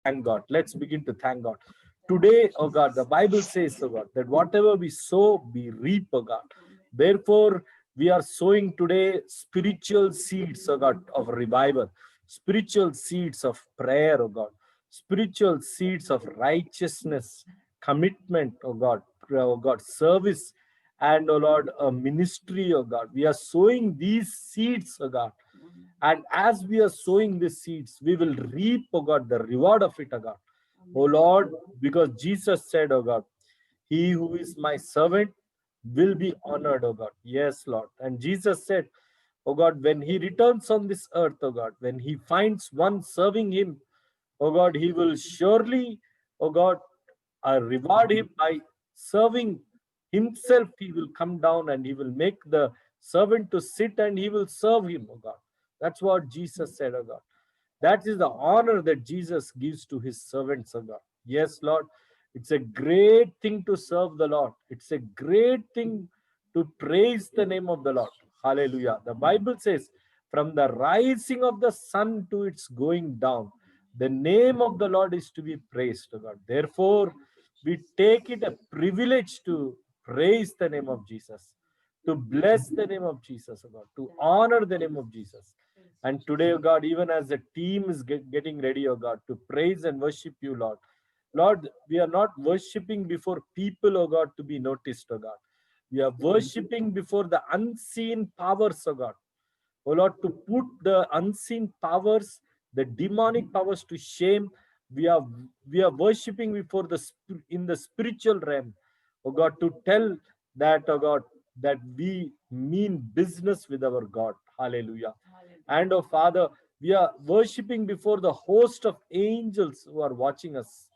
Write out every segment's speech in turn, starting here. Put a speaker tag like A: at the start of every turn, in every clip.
A: thank God. Let's begin to thank God. Today, oh God, the Bible says, oh God, that whatever we sow, we reap, oh God. Therefore, we are sowing today spiritual seeds, oh God, of revival, spiritual seeds of prayer, oh God, spiritual seeds of righteousness, commitment, oh God, service, and oh Lord, a ministry, oh God. We are sowing these seeds, oh God. And as we are sowing these seeds, we will reap, oh God, the reward of it, oh God. Oh Lord, because Jesus said, oh God, he who is my servant will be honored, oh God. Yes, Lord. And Jesus said, oh God, when he returns on this earth, oh God, when he finds one serving him, oh God, he will surely, oh God, reward him by serving himself. He will come down and he will make the servant to sit and he will serve him, oh God. That's what Jesus said, oh God. That is the honor that Jesus gives to his servants, oh God. Yes, Lord. It's a great thing to serve the Lord. It's a great thing to praise the name of the Lord. Hallelujah. The Bible says, from the rising of the sun to its going down, the name of the Lord is to be praised, oh God. Therefore, we take it a privilege to praise the name of Jesus, to bless the name of Jesus, oh God, to honor the name of Jesus. And today, oh God, even as the team is getting ready, oh God, to praise and worship you, Lord. Lord, we are not worshiping before people, oh God, to be noticed, oh God. We are worshiping before the unseen powers, oh God. Oh Lord, to put the unseen powers, the demonic powers to shame. We are worshiping before in the spiritual realm, oh God, to tell that, oh God, that we mean business with our God. Hallelujah. And oh Father, we are worshiping before the host of angels who are watching us,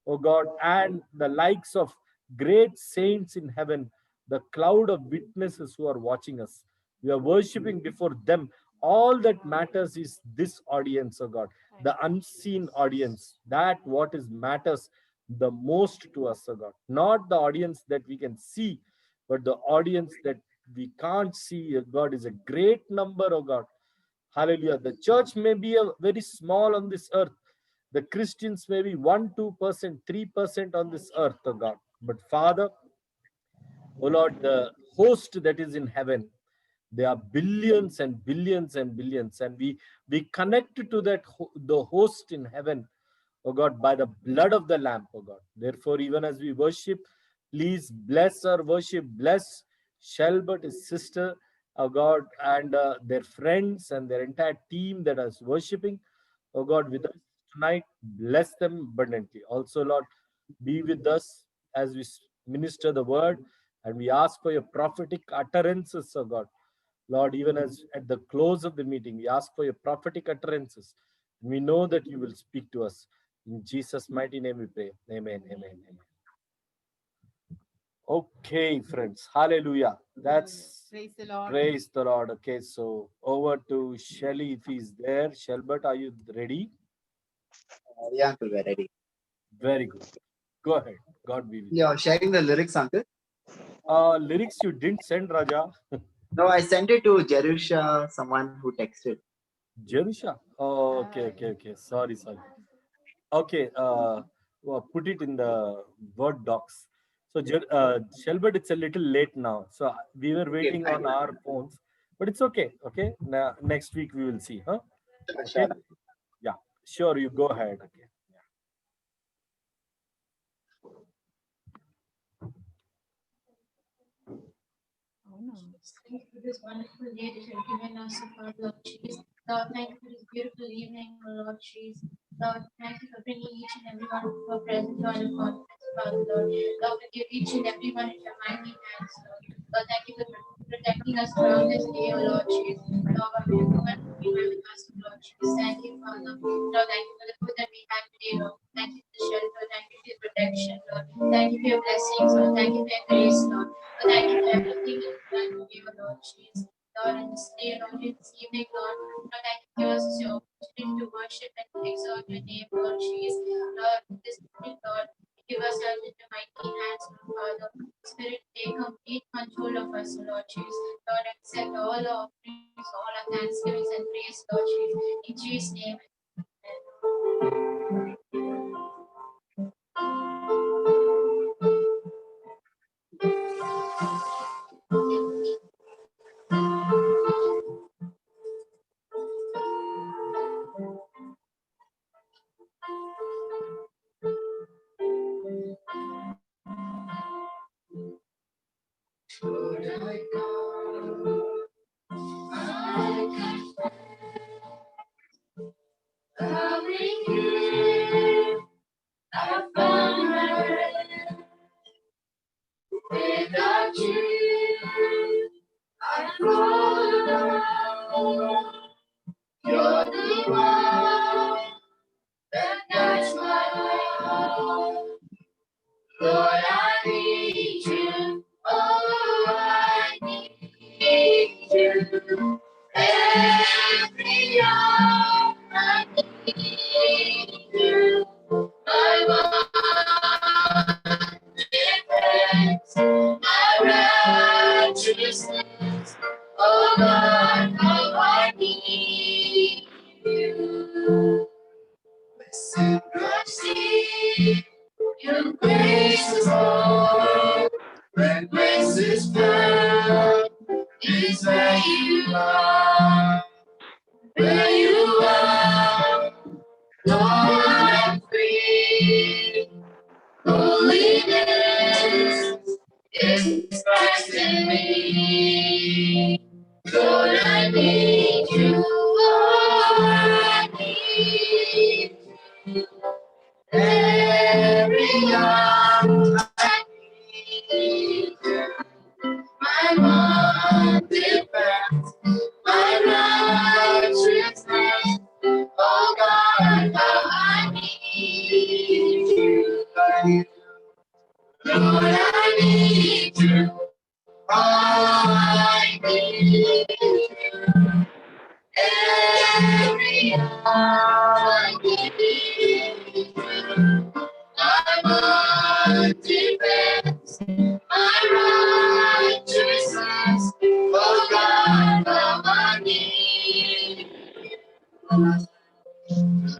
A: oh God, and the likes of great saints in heaven, the cloud of witnesses who are watching us. We are worshiping before them. All that matters is this audience, oh God, the unseen audience. That what is matters the most to us, oh God. Not the audience that we can see, but the audience that we can't see, oh God, is a great number, oh God. Hallelujah. The church may be a very small on this earth. The Christians may be 1, 2%, 3% on this earth, oh God. But Father, oh Lord, the host that is in heaven, there are billions and billions and billions, and we connect to that the host in heaven, oh God, by the blood of the Lamb, oh God. Therefore, even as we worship, please bless our worship, bless Shelbert, his sister, oh God, and their friends and their entire team that is worshiping, oh God, with us tonight. Bless them abundantly. Also, Lord, be with us as we minister the word, and we ask for your prophetic utterances, oh God. Lord, even as at the close of the meeting, we ask for your prophetic utterances. We know that you will speak to us. In Jesus' mighty name we pray. Amen. Amen. Amen. Okay, friends. Hallelujah. That's
B: praise the Lord.
A: Praise the Lord. Okay, so over to Shelly if he's there. Shelbert, are you ready?
C: Yeah, Uncle, we're ready.
A: Very good. Go ahead. God be with you.
C: You're sharing the lyrics, Uncle?
A: Lyrics you didn't send, Raja.
C: No, I sent it to Jerusha, someone who texted.
A: Jerusha. Oh, okay. Sorry. Okay, well, put it in the Word docs. So, Shelbert, it's a little late now. So, we were
C: Okay,
A: waiting
C: fine.
A: on our phones, but it's okay. Okay, next week we will see. Huh? Okay.
C: Sure.
A: Yeah, sure. You go ahead. Okay.
B: Thank you for this wonderful day that you have given us, O Lord Jesus. Lord, thank you for this beautiful evening, O Lord Jesus. Lord, thank you for bringing each and every one who are present on the conference, Father Lord. Lord, forgive each and every one in your mighty hands, Lord. Lord, thank you for protecting us throughout this day, O Lord Jesus. Lord, for everyone who be with us, O Lord Jesus. Thank you, Father. Lord, thank you for the food that we had today, Lord. Thank you for the shelter. Thank you for your protection, Lord. Thank you for your blessings, Lord. Thank you for your grace, Lord. Lord, thank you for everything that you've done for me, O Lord Jesus. Lord, in this day, Lord, in this evening, Lord, Lord, thank you for us your opportunity to worship and to exalt your name, Lord Jesus. Lord, this evening, Lord, give us out into mighty hands, Lord Father. Spirit, take complete control of us, Lord Jesus. Lord, accept all our offerings, all our thanksgivings and praise, Lord Jesus. In Jesus' name, amen. Without you, I fall down. You're the one that guides my heart. Lord, I need you. Oh, I need you. Every hour I need you. My one defense, my righteousness. Oh God, how I need you. Blessed mercy, your grace is all. When grace is found, is where you are. Where you are, Lord, I'm free. Holiness is Christ in me. Lord, I need you. Oh, I need you. Every hour I need you. My one defense, my righteousness. Oh God, how I need you. Lord, I need you. Oh, I need you. Every hour I need you. My one defense, my righteousness. Oh God, how I need you.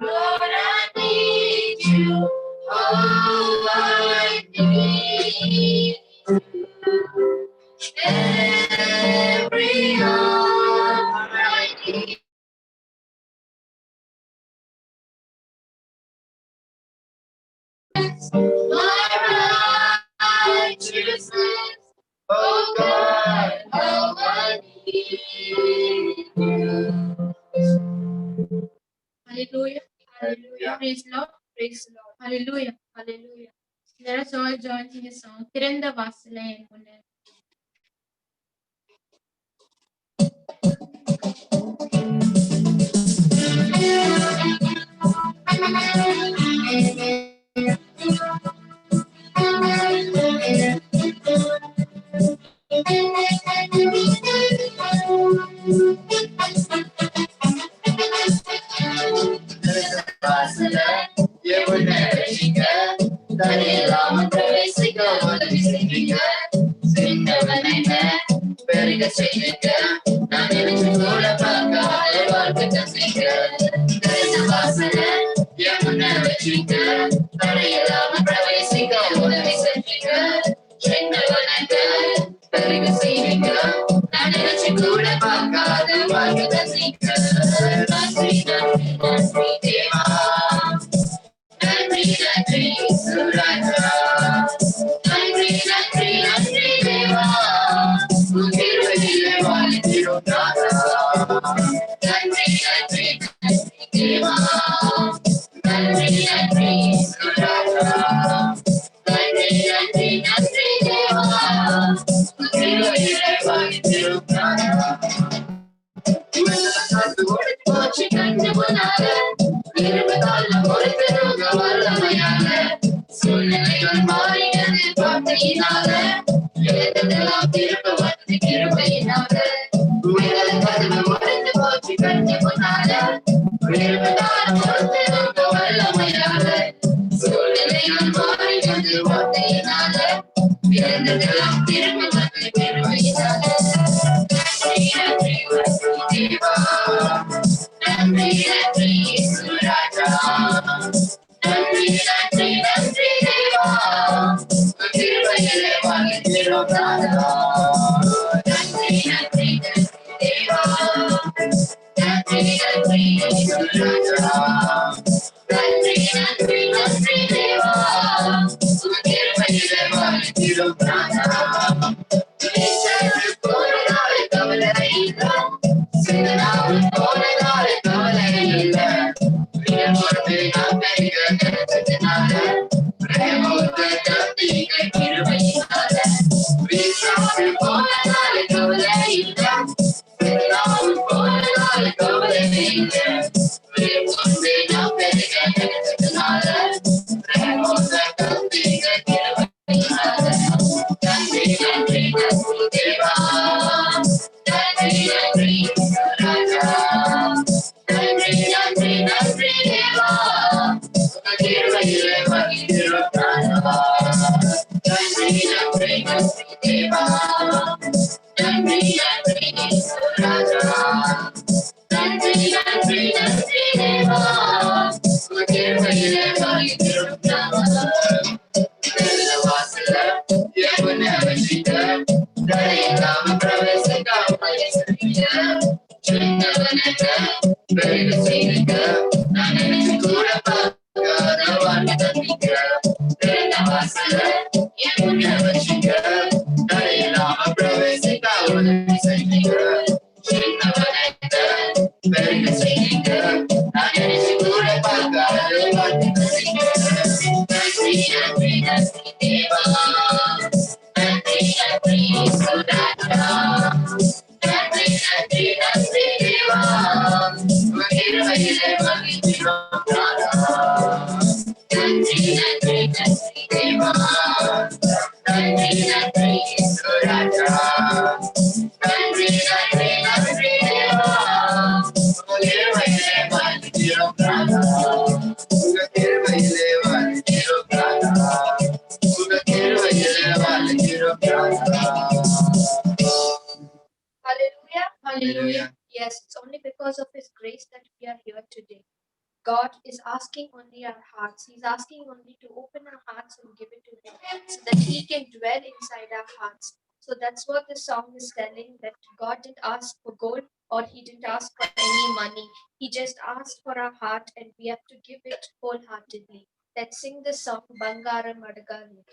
B: Lord, I need you. Oh, I need you. Every hour I need my righteousness. Oh God, how I need you. Hallelujah. Hallelujah. Praise Lord. Praise Lord. Hallelujah. Hallelujah. Let us all join in the song. Tiranda Vasile. Hallelujah. Yes, it's only because of His grace that we are here today. God is asking only our hearts. He's asking only to open our hearts and give it to Him so that He can dwell inside our hearts. So that's what the song is telling, that God didn't ask for gold or He didn't ask for any money. He just asked for our heart and we have to give it wholeheartedly. Let's sing the song Bangaram Adagali.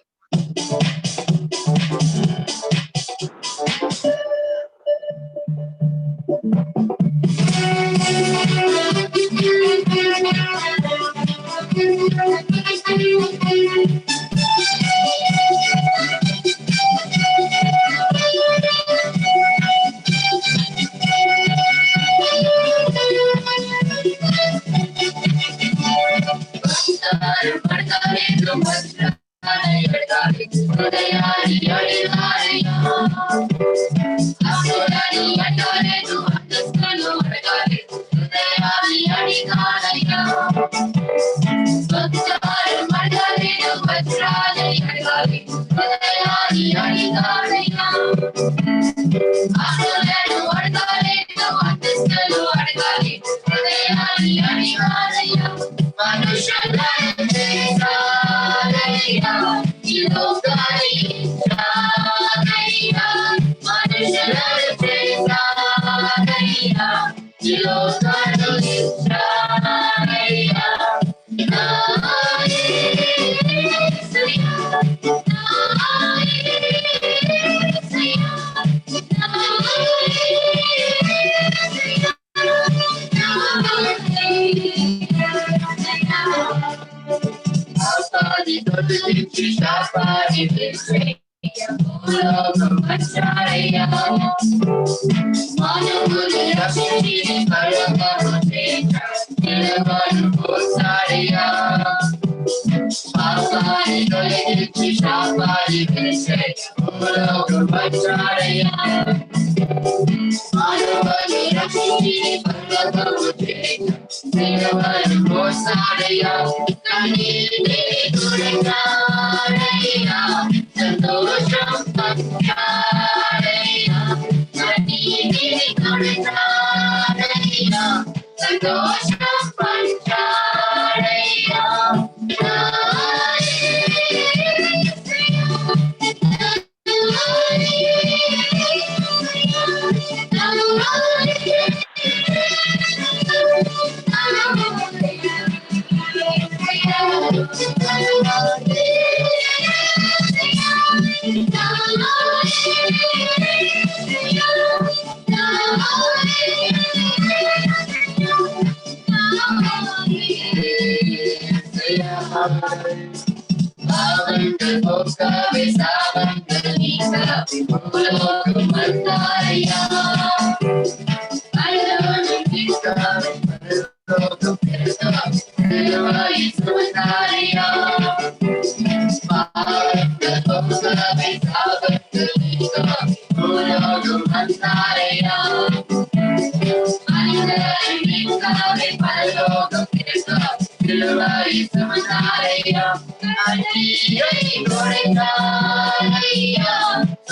B: சுமந்தாரையா கண்ணீரை துடைத்தாரையா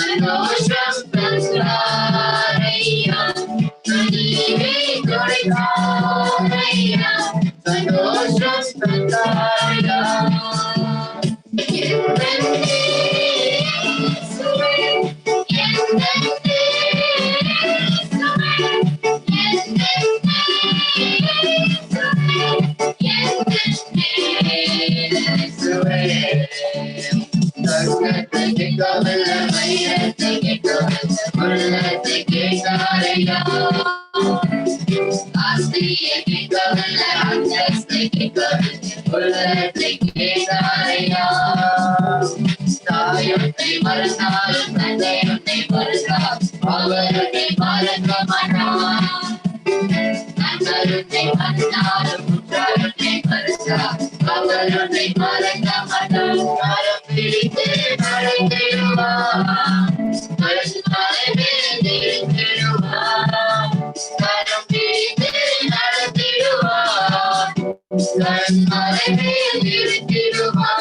B: சந்தோஷம் தந்தாரையா கண்ணீரை துடைத்தாரையா சந்தோஷம் தந்தாரையா தாயொன்றை மறந்தாலும் தந்தையொன்றை மறந்தால் அவரொன்றை மறக்க மாட்டான் நண்பரொன்றை மறந்தாலும் உற்றாரொன்றை மறந்தால் அவரொன்றை மறக்க மாட்டான் காலம் பிடித்து நடத்திடுவான் காலம் பிடித்து நடத்திடுவான் கண்மலை இருத்திடுவான்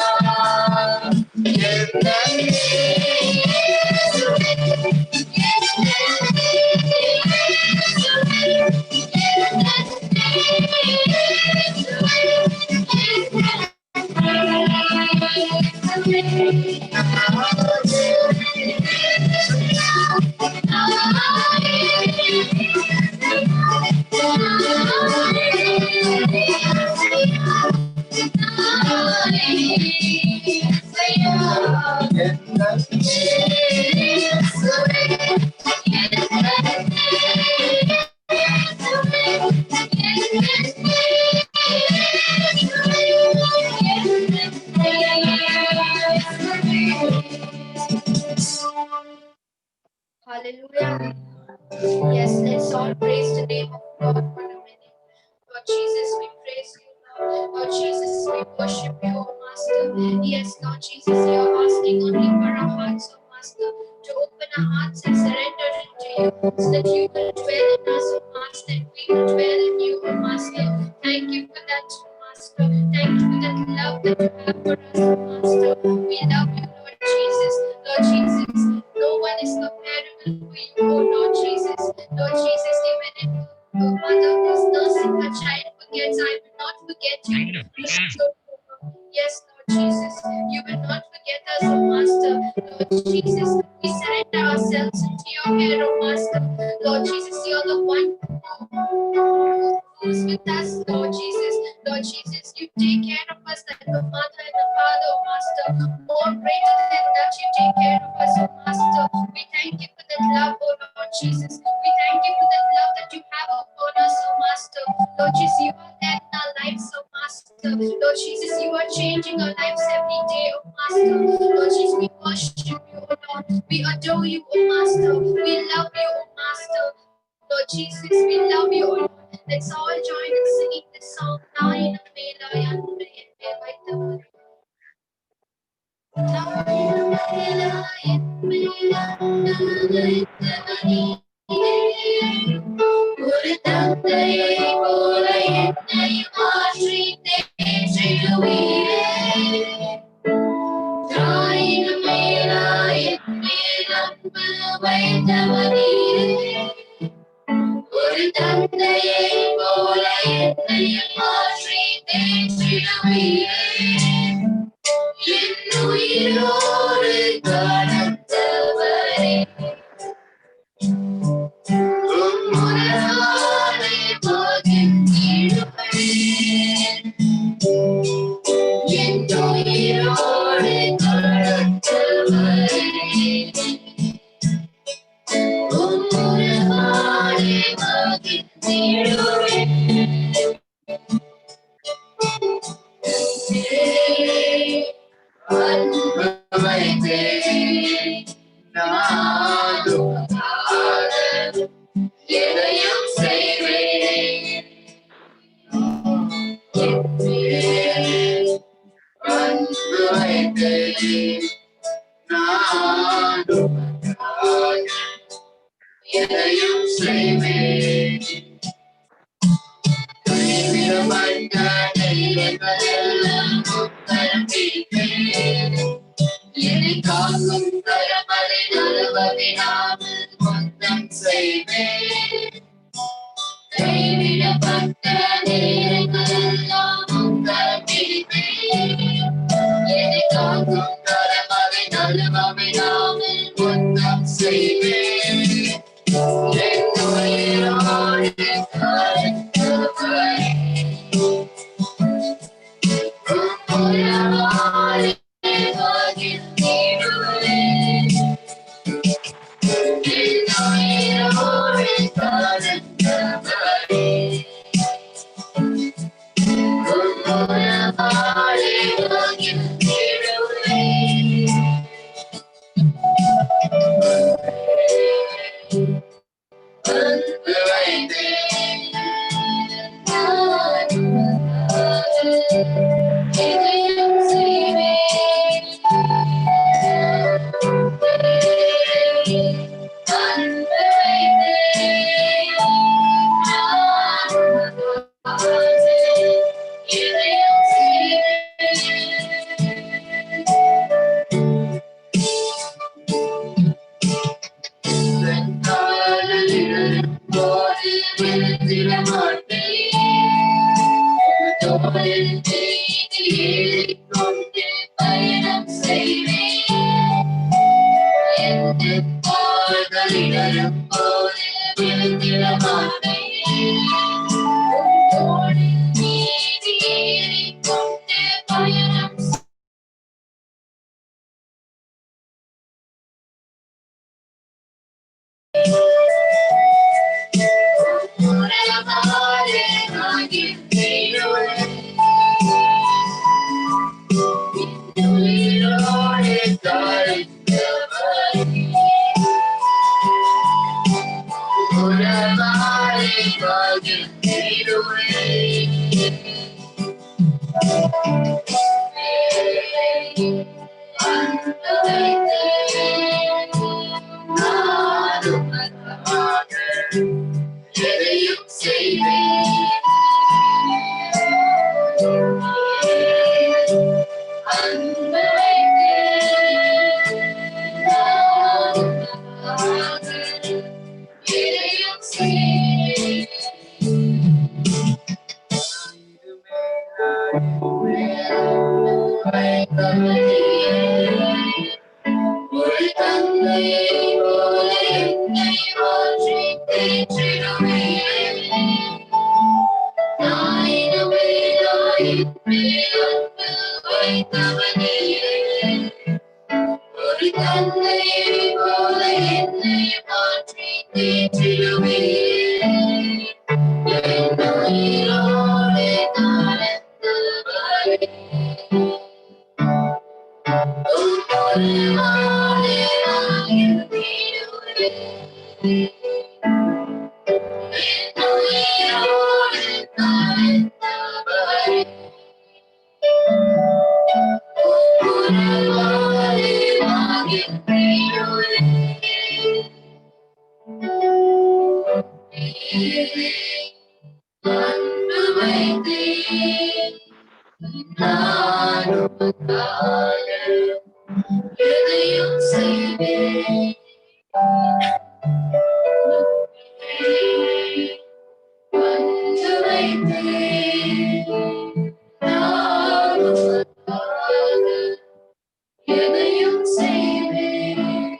B: Hallelujah. Yes, let's all praise the name of God for a minute. Lord Jesus, we praise you, Lord. Lord Jesus, we worship you, O Master. Yes, Lord Jesus, you are asking only for our hearts, O Master, to open our hearts and surrender into you, so that you will dwell in us, O Master, and we will dwell in you, O Master. Thank you for that, O Master. Thank you for that love that you have for us, O Master. We love you, Lord Jesus. Lord Jesus, no one is comparable to you, oh Lord Jesus. Lord Jesus, even if a mother who's nursing her child forgets, I will not forget you. Yes, Lord Jesus, you will not forget us, oh Master. Lord Jesus, we surrender ourselves into your care, oh Master. Lord Jesus, you're the one who's with us, Lord Jesus. Lord Jesus, you take care of us like a mother and a father, oh Master. More greater than that, you take care of us, oh Master. We thank you for that love, oh Lord Jesus. We thank you for that love that you have upon us, oh Master. Lord Jesus, you are there in our lives, oh Master. Lord Jesus, you are changing our lives every day, oh Master. Lord Jesus, we worship you, oh Lord. We adore you, oh Master. We love you, oh Master. Lord Jesus, we love you, oh Lord. Let's all join in singing this song. ஒரு தந்தையை போல என்னை மாற்றி தேற்றிடுவீரே. தாயினும் மேலாய் என் மேல் அன்பு வைத்தவரீரே. ஒரு தந்தையை போல என்னை மாற்றி தேற்றிடுவீரே. என் உயிரோடு கலந்தவரே. உம்முடனானே மகிழ்ந்திடுவேன். என் உயிரோடு கலந்தவரே. உம்முடனானே மகிழ்ந்திடுவேன். அன்பு வைத்தேன் நானும் எதையும் செய்வேன். அன்பு வைத்தேன் நானும் எதையும் செய்வேன். கைவிடப்பட்ட தெய்வங்களெல்லாம் கரமலை நழுவ விடாமல் முத்தம் செய்வேன். கைவிடப்பட்ட நேரங்களெல்லாம் உங்கள் பிடிப்பேன். என்னை காக்கும் கரமலை நழுவ விடாமல் முத்தம் செய்வேன். என் உயிரோடு கலந்தவரே, உம்முறவாலே மகிழ்ந்திடுவேன். என் உயிரோடு கலந்தவரே, உம்முறவாலே மகிழ்ந்திடுவேன். அன்பு வைத்தேன் நான் உமக்காக, இதயம் செய்வேன். அன்பு வைத்தேன் நான் உமக்காக, இதயம் செய்வேன். காதலில் போது விழுந்திட மாட்டேன். தோளில் மீது ஏறிக்கொண்டு பயணம் செய்வேன். எந்த கால்களிடரும் போது விழுந்திட மாட்டேன். தோளில் மீது ஏறிக்கொண்டு பயணம் உம்முறவாலே மகிழ்ந்திடுவேன். என் உயிரோடு கலந்தவரே, உம்முறவாலே மகிழ்ந்திடுவேன். அன்பு வைத்தேன் நான் உமக்காக, எதையும் செய்வேன். அன்பு வைத்தேன் நான் உமக்காக, எதையும் செய்வேன். ஒரு தந்தையை போல என்னை மாற்றி தேற்றிடுவேன். நாயினமே நாயினமே அன்பு வைத்தவனே, ஒரு தந்தையை போல என்னை மாற்றி தேற்றிடுவேன். என் உயிரோடு கலந்தவரே, உம்முறவாலே மகிழ்ந்திடுவேன். என் உயிரோடு கலந்தவரே, உம்முறவாலே மகிழ்ந்திடுவேன். அன்பு வைத்தேன் நான் உமக்காக, எதையும் செய்வேன். அன்பு வைத்தேன் நான் உமக்காக, எதையும் செய்வேன்.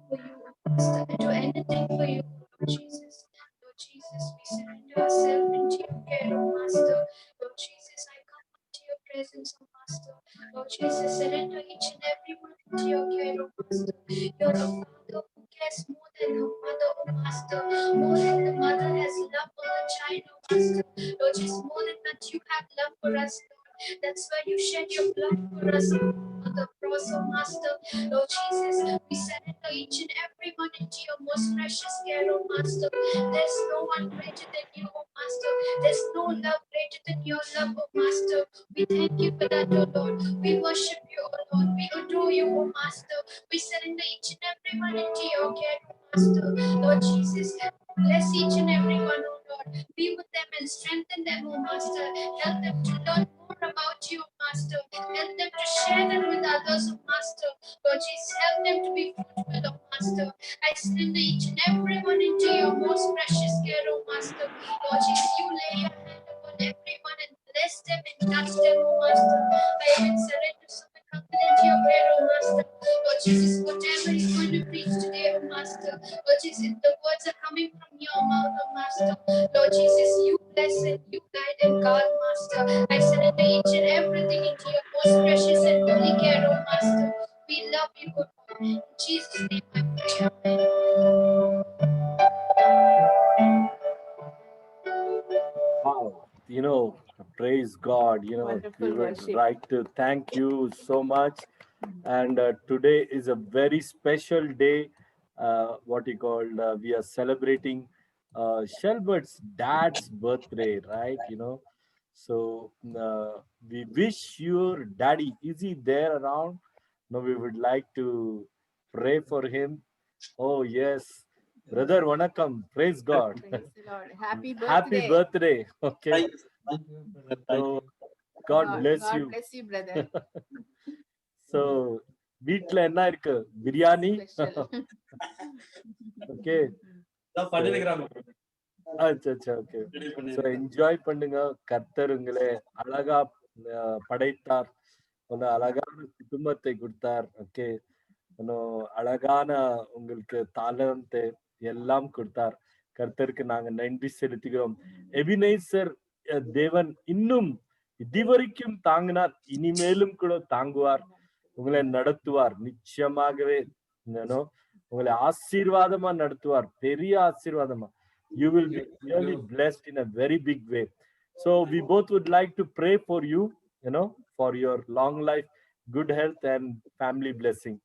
B: For you, Master, and do anything for you, Lord Jesus. Lord Jesus, we surrender ourselves into your care, oh Master. Lord Jesus, I come into your presence, oh Master. Lord Jesus, surrender each and every one into your care, oh Master. You're a father who cares more than her mother, oh Master. More than the mother has love for the child, oh Master. Lord Jesus, more than that you have love for us, Lord. That's why you shed your blood for us on the cross, oh Master. Lord Jesus, we surrender each and every one into your most precious care, oh Master. There's no one greater than you, oh Master. There's no love greater than your love, oh Master. We thank you for that, oh Lord. We worship you, oh Lord. We adore you, oh Master. We surrender each and every one into your care, oh Master. Lord Jesus, bless each and every one, oh Lord. Be with them and strengthen them, oh Master. Help them to learn more about you, Master. Help them to share them with others, oh Master. Lord Jesus, help them to be fruitful, oh Master. I surrender each and everyone into your most precious care, oh Master. Lord Jesus, you lay your hand upon everyone and bless them and touch them, oh Master. I even surrender Summit Uncle into your care, oh Master. Lord Jesus, whatever he's going to preach today, oh Master. Lord Jesus, the words are coming from your mouth, oh Master. Lord Jesus, you bless and you guide and guard, Master. I surrender each and everything into your most precious and holy care, oh Master. We love you, good Lord. In Jesus' name I pray. Amen.
A: Wow, praise God.
D: Wonderful
A: We would
D: worship.
A: like to thank you so much. And today is a very special day. What you call, we are celebrating Shelbert's dad's birthday, right? So we wish your daddy, is he there around? No, we would like to pray for him. Oh, yes. Brother Vanakam, praise God.
D: Praise the Lord. Happy
A: Happy
D: birthday.
A: birthday. Okay. So God bless
D: God
A: you.
D: bless you, brother.
A: So வீட்ல என்ன இருக்கு biryani
D: Special.
A: Okay அச்சா okay so enjoy பண்ணுங்க கர்த்தர் உங்களை அழகா படைத்தார் ஒரு அழகான குடும்பத்தை கொடுத்தார் ஓகே இன்னும் அழகான உங்களுக்கு தாளந்து எல்லாம் கொடுத்தார் கர்த்தருக்கு நாங்க நன்றி செலுத்துகிறோம் எபினேசர் தேவன் இன்னும் இதுவரைக்கும் தாங்கினார் இனிமேலும் கூட தாங்குவார் உங்களை நடத்துவார் நிச்சயமாகவே உங்களை ஆசீர்வாதமா நடத்துவார் பெரிய ஆசீர்வாதமா you will be really blessed in a very big way. So we both would like to pray for you, for your long life, good health and family blessing.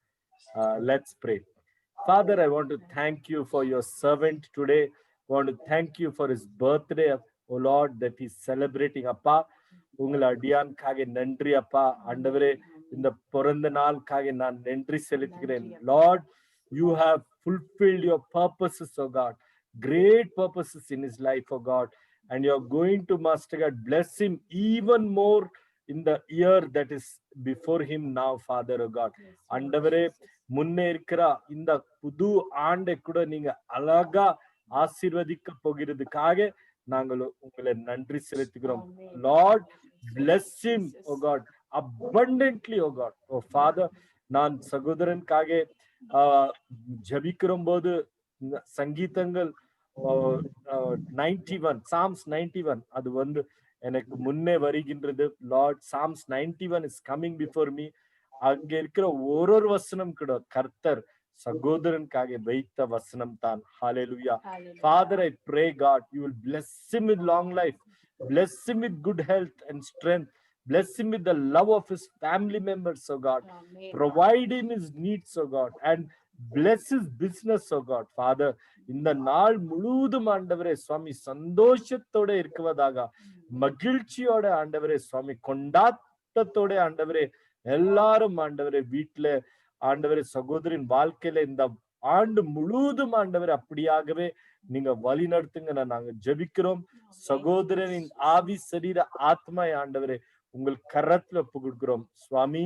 A: Let's pray. Father, I want to thank you for your servant today. I want to thank you for his birthday, oh Lord, that he's celebrating. அப்பா உங்களை அடியான்காக நன்றி அப்பா ஆண்டவரே இந்த பிறந்த நாளுக்காக நான் நன்றி செலுத்துகிறேன். Lord, you have fulfilled your purposes, oh God, great purposes in his life, oh God, and you're going to, Master God, bless him even more in the year that is before him now, Father, oh God. ஆண்டவரே முன்னே இருக்கிற இந்த புது ஆண்டை கூட நீங்க அழகா ஆசீர்வதிக்க போகிறதுக்காக நாங்கள் உங்களை நன்றி செலுத்துகிறோம். Lord, bless him, oh God, abundantly, oh God. Oh Father, நான் சகோதரனுக்காக ஜபிக்கிறோம் போது சங்கீதங்கள் 91 Psalms 91 அது வந்து எனக்கு முன்னே வருகின்றது. Lord Psalms 91 is coming before me. அங்க இருக்கிற ஒரு வசனம் கூட கர்த்தர் சகோதரனுக்காக வைத்த வசனம் தான். Hallelujah. Father, I pray God, you will bless him with long life, bless him with good health and strength, bless him with the love of his family members, oh God.
D: Amen.
A: Provide him his needs, oh God, and bless his business, oh God. Father, இந்த நாள் முழுவதும் ஆண்டவரே சுவாமி சந்தோஷத்தோட இருக்குவதாக, மகிழ்ச்சியோட ஆண்டவரே சுவாமி கொண்டாட்டத்தோட ஆண்டவரே எல்லாரும் ஆண்டவரே வீட்டுல ஆண்டவரே சகோதரின் வாழ்க்கையில இந்த ஆண்டு முழுவதும் ஆண்டவரே அப்படியாகவே நீங்க வழி நடத்துங்க நாங்க ஜெபிக்கிறோம். சகோதரனின் ஆவி சரீர ஆத்மா ஆண்டவரே உங்கள் கரத்துல ஒப்பு கொடுக்கிறோம் சுவாமி.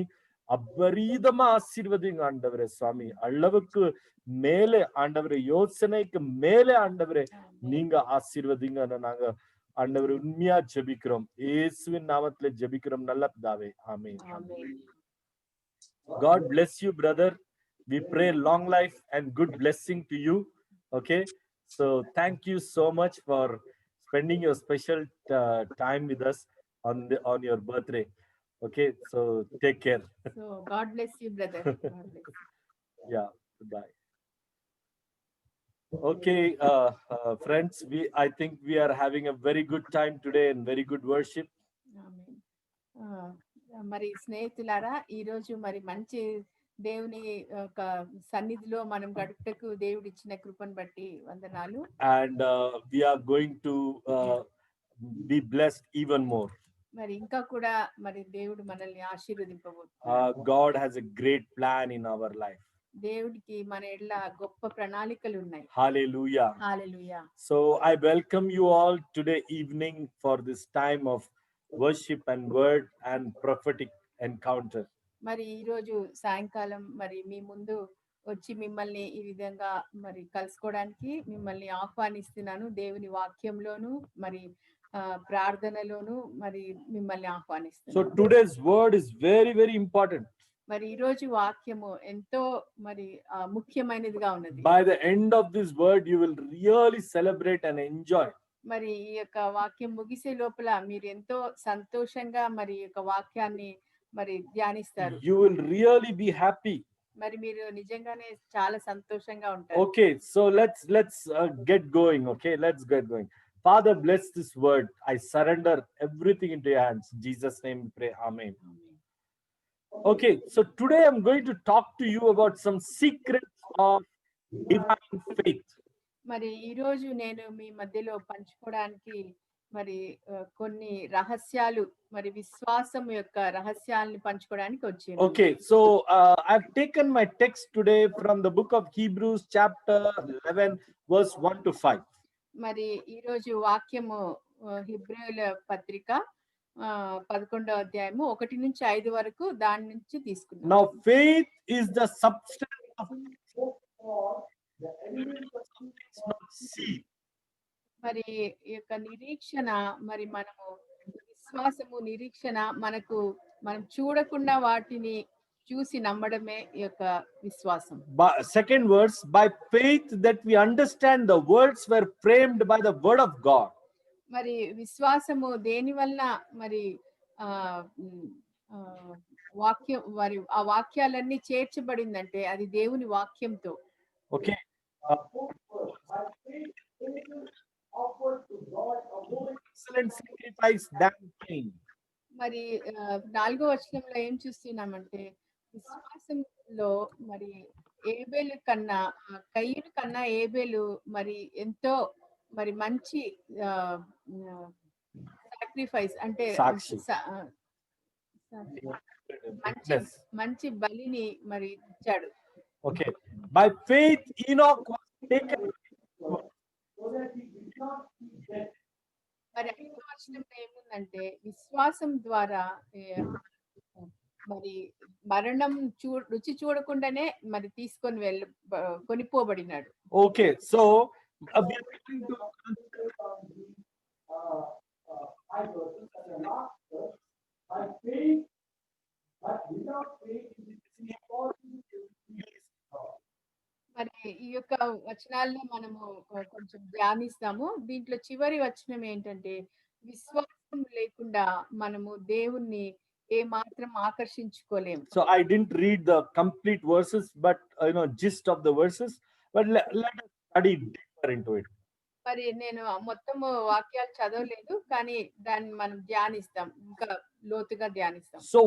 A: அபரீதமா ஆசீர்வதிங்க ஆண்டவரே சுவாமி. அளவுக்கு மேலே ஆண்டவரே, யோசனைக்கு மேலே ஆண்டவரே நீங்க ஆசீர்வதிங்க நாங்க ஆண்டவரே உண்மையா ஜெபிக்கிறோம். இயேசுவின் நாமத்துல ஜெபிக்கிறோம் நல்ல பிதாவே. ஆமென். God bless you, brother. We pray long life and good blessing to you. Okay, so thank you so much for spending your special time with us on your birthday. Okay, so take care.
D: So God bless you, brother. God bless you.
A: Yeah, goodbye. Okay, friends, I think we are having a very good time today and very good worship.
D: Amen. మరి స్నేహితులారా ఈరోజు మరి మంచి దేవుని ఒక సన్నిధిలో మనం గడుపుటకు దేవుడు ఇచ్చిన కృపను బట్టి వందనాలు.
A: And we are going to be blessed even more.
D: మరి ఇంకా కూడా మరి దేవుడు మనల్ని ఆశీర్వదింపబోతున్నాడు.
A: God has a great plan in our life.
D: దేవుడికి మన ఎడ్ల గొప్ప ప్రణాళికలు ఉన్నాయి.
A: Hallelujah.
D: Hallelujah.
A: So I welcome you all today evening for this time of worship and word and prophetic encounter.
D: మరి ఈ రోజు సాయంకాలం మరి మీ ముందు వచ్చి మిమ్మల్ని ఈ విధంగా మరి కలుసుకోవడానికి మిమ్మల్ని ఆహ్వానిస్తున్నాను. దేవుని వాక్యంలోను మరి ప్రార్థనలోను మరి మిమ్మల్ని
A: So
D: ఆహ్వానిస్తున్నాను.
A: today's word is very, very important.
D: మరి ఈ రోజు వాక్యము ఎంతో మరి ముఖ్యమైనదిగా ఉన్నది.
A: By the end of this word, you will really celebrate and enjoy.
D: మరి ఈ యొక్క వాక్యం ముగిసే లోపల మీరు ఎంతో సంతోషంగా మరి ఈ యొక్క వాక్యాన్ని మరి ధ్యానిస్తారు.
A: You will really be happy.
D: మరి మీరు నిజంగానే చాలా సంతోషంగా ఉంటారు.
A: Okay, so let's get going. Okay, let's get going. Father, bless this word. I surrender everything into your hands. In Jesus' name we pray. Amen. Okay, so today I'm going to talk to you about some secrets of divine faith.
D: మరి ఈ రోజు నేను మీ మధ్యలో పంచుకోవడానికి మరి కొన్ని రహస్యాలు మరి విశ్వాసం యొక్క రహస్యాలను పంచుకోవడానికి వచ్చాను.
A: Okay, so I've taken my text today from the book of Hebrews chapter 11 verse 1 to 5.
D: మరి ఈ రోజు వాక్యము హెబ్రీయుల పత్రిక 11వ అధ్యాయము 1 నుంచి 5 వరకు దాని నుంచి తీసుకున్నాను.
A: Now faith is the substance of
D: మరి ఈ యొక్క నిరీక్షణ మరి మనము విశ్వాసము నిరీక్షణ మనం చూడకుండా వాటిని చూసి నమ్మడమే ఈ యొక్క విశ్వాసం.
A: Second verse, by faith that we understand the words were framed by the word of God.
D: మరి విశ్వాసము దేని వల్ల మరి వాక్యం మరి ఆ వాక్యాలన్నీ చేర్చబడిందంటే అది దేవుని వాక్యంతో.
A: Okay. Excellent sacrifice than Cain.
D: మరి 4వ వచనంలో ఏం చూస్తున్నామంటే విశ్వాసంలో మరి ఏబేలు కన్నా కయ్యను కన్నా ఏబేలు మరి ఎంతో మరి మంచి సాక్రిఫైస్ అంటే
A: సాక్షి.
D: మంచి బలిని మరి ఇచ్చాడు.
A: Okay. By faith Enoch was taken.
D: మరి 5వ వచనంలో ఏముందంటే విశ్వాసం ద్వారా మరి మరణం రుచి చూడకుండానే మరి తీసుకొని కొనిపోబడినాడు.
A: Okay, so we are going to by faith, but without faith it is impossible to please God.
D: మరి ఈ యొక్క వచనాల్లో మనము కొంచెం ధ్యానిస్తాము. దీంట్లో చివరి వచనం ఏంటంటే విశ్వాసం లేకుండా మనము దేవుణ్ణి ఏ మాత్రం ఆకర్షించుకోలేము.
A: So I didn't read the complete verses, but gist of the verses, but let us study deeper into it.
D: మరి నేను మొత్తము వాక్యాలు చదవలేదు, కానీ దాన్ని మనం ధ్యానిస్తాం, ఇంకా లోతుగా ధ్యానిస్తాం.
A: So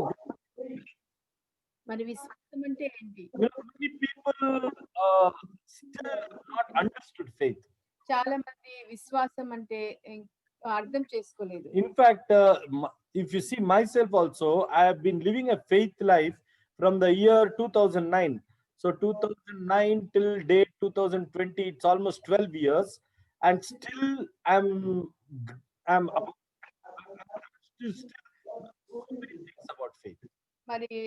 D: మరి విశ్వాసం అంటే ఏంటి?
A: many people still not understood faith.
D: చాలా మంది విశ్వాసం అంటే అర్థం చేసుకోలేదు.
A: In fact, if you see myself also, I have been living a faith life from the year 2009. So 2009 till date 2020, it's almost 12 years, and still I'm still things about faith.
D: మరి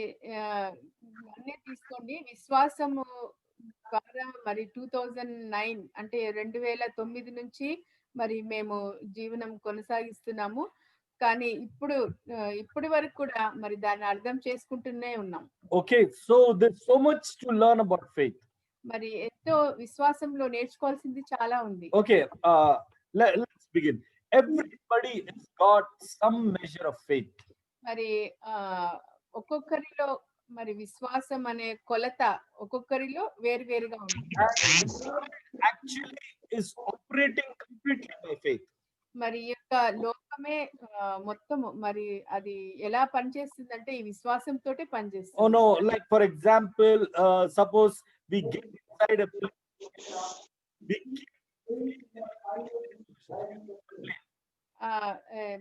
D: అన్నీ తీసుకోండి, విశ్వాసము ద్వారా మరి 2009 అంటే 2009 నుంచి మరి మేము జీవనం కొనసాగిస్తున్నాము. కానీ ఇప్పటి వరకు కూడా మరి దాన్ని అర్థం చేసుకుంటూనే ఉన్నాం.
A: Okay, so there's so much to learn about faith.
D: మరి ఎంతో విశ్వాసంలో నేర్చుకోవాల్సింది చాలా ఉంది.
A: Okay, let's begin. Everybody has got some measure of faith.
D: మరి ఒక్కొక్కరిలో మరి విశ్వాసం అనే కొలత ఒక్కొక్కరిలో వేరువేరుగా ఉంది.
A: Actually is operating completely by faith.
D: మరి ఈ యొక్క లోకమే మొత్తం మరి అది ఎలా పనిచేస్తుందంటే ఈ విశ్వాసంతోటే పనిచేస్తుంది.
A: Oh no, like for example, suppose we get inside a plane,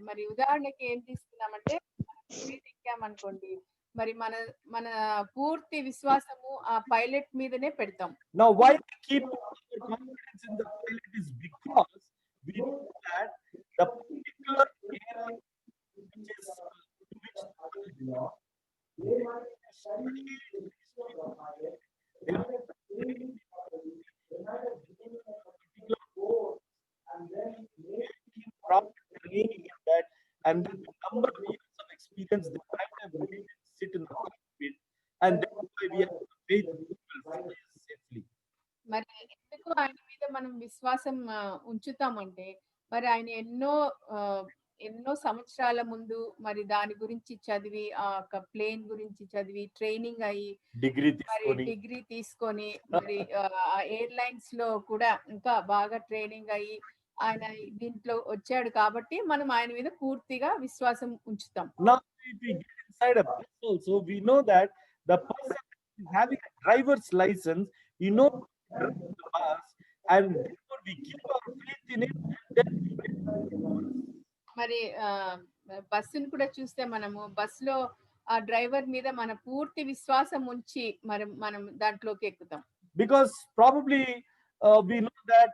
D: మరి ఉదాహరణకి ఏం తీసుకున్నామంటే ఎక్కామనుకోండి, మరి మన పూర్తి విశ్వాసము ఆ పైలట్ మీదనే పెడతాం.
A: Now, why we keep our confidence in the pilot is because we know that the particular area which is to which the pilot belongs, they must study they must study a particular course and then make him proper training in that, and then the number of years of experience they might have made him sit in the cockpit, and that's why we have faith will fly safely.
D: మరి ఎందుకు ఆయన మీద మనం విశ్వాసం ఉంచుతామంటే మరి ఆయన ఎన్నో సంవత్సరాల ముందు మరి దాని గురించి చదివి ఆ యొక్క ప్లేన్ గురించి చదివి ట్రైనింగ్ అయ్యి
A: Degree
D: మరి
A: తీసుకొని
D: డిగ్రీ తీసుకొని మరి ఎయిర్లైన్స్ లో కూడా ఇంకా బాగా ట్రైనింగ్ అయ్యి ఆయన దీంట్లో వచ్చాడు కాబట్టి మనం ఆయన మీద పూర్తిగా విశ్వాసం ఉంచుతాం.
A: now if we get inside a bus also, we know that the person is having a driver's license, you know, to drive the bus, and therefore we keep our faith in it, and then we get
D: మరి బస్సును కూడా చూస్తే మనము బస్సులో ఆ driver మీద మన పూర్తి విశ్వాసం ఉంచి మనం దాంట్లోకి ఎక్కుతాం.
A: because probably we know that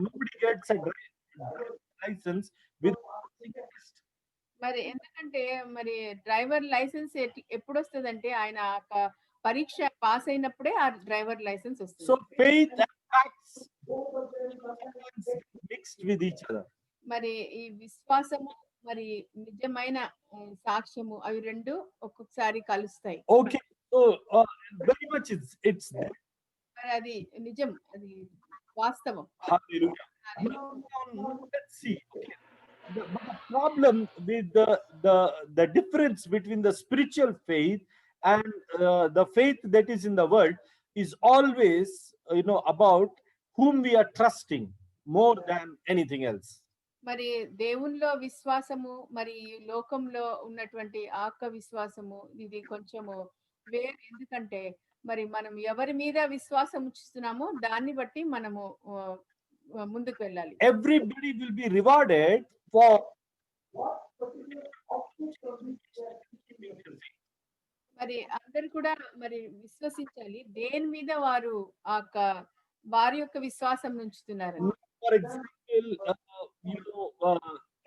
A: nobody gets a driver's license without passing a test.
D: మరి ఎందుకంటే మరి డ్రైవర్ లైసెన్స్ ఎప్పుడు వస్తుందంటే ఆయన పరీక్ష పాస్ అయినప్పుడే ఆ డ్రైవర్ లైసెన్స్
A: So
D: వస్తుంది.
A: faith and facts sometimes mixed with each other.
D: మరి ఈ విశ్వాసము మరి నిజమైన సాక్ష్యము అవి రెండు ఒక్కొక్కసారి కలుస్తాయి.
A: Okay, so very much it's there.
D: మరి అది నిజం, అది వాస్తవం.
A: Hallelujah. Now, let's see. Okay. But the problem with the difference between the spiritual faith and the faith that is in the world is always about whom we are trusting more than anything else.
D: మరి దేవునిలో విశ్వాసము మరి ఈ లోకంలో ఉన్నటువంటి ఆక విశ్వాసము ఇది కొంచెము వేరు. ఎందుకంటే మరి మనం ఎవరి మీద విశ్వాసం ఉంచుతున్నామో దాన్ని బట్టి మనము ముందుకు వెళ్ళాలి.
A: Everybody will be rewarded for
D: మరి అందరు కూడా మరి విశ్వసించాలి దేని మీద వారి యొక్క విశ్వాసం ఉంచుతున్నారు.
A: For example,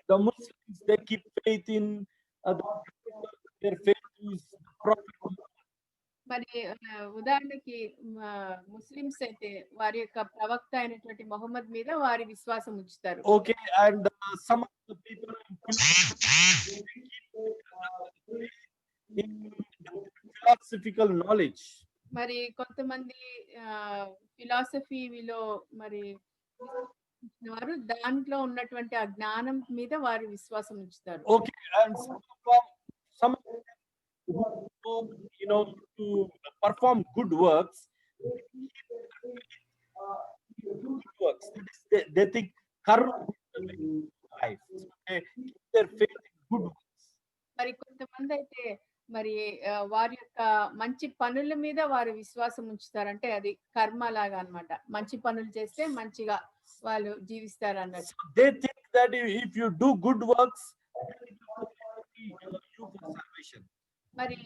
A: the Muslims, they keep faith in their faith is the Prophet.
D: మరి ఉదాహరణకి ముస్లిమ్స్ అయితే వారి యొక్క ప్రవక్త అయినటువంటి మొహమ్మద్ మీద వారి విశ్వాసం ఉంచుతారు.
A: Okay, and some of the people in philosophical knowledge.
D: మరి కొంతమంది ఫిలాసఫీలో మరి వారు దాంట్లో ఉన్నటువంటి ఆ జ్ఞానం మీద వారి విశ్వాసం ఉంచుతారు.
A: Okay, and some who to perform good works, they think karma life. They keep their faith in good works.
D: మరి కొంతమంది అయితే మరి వారి యొక్క మంచి పనుల మీద వారు విశ్వాసం ఉంచుతారంటే అది కర్మ లాగా అన్నమాట. మంచి పనులు చేస్తే మంచిగా వాళ్ళు జీవిస్తారు అన్నట్టు.
A: They think that if you do good works, you for salvation.
D: మరి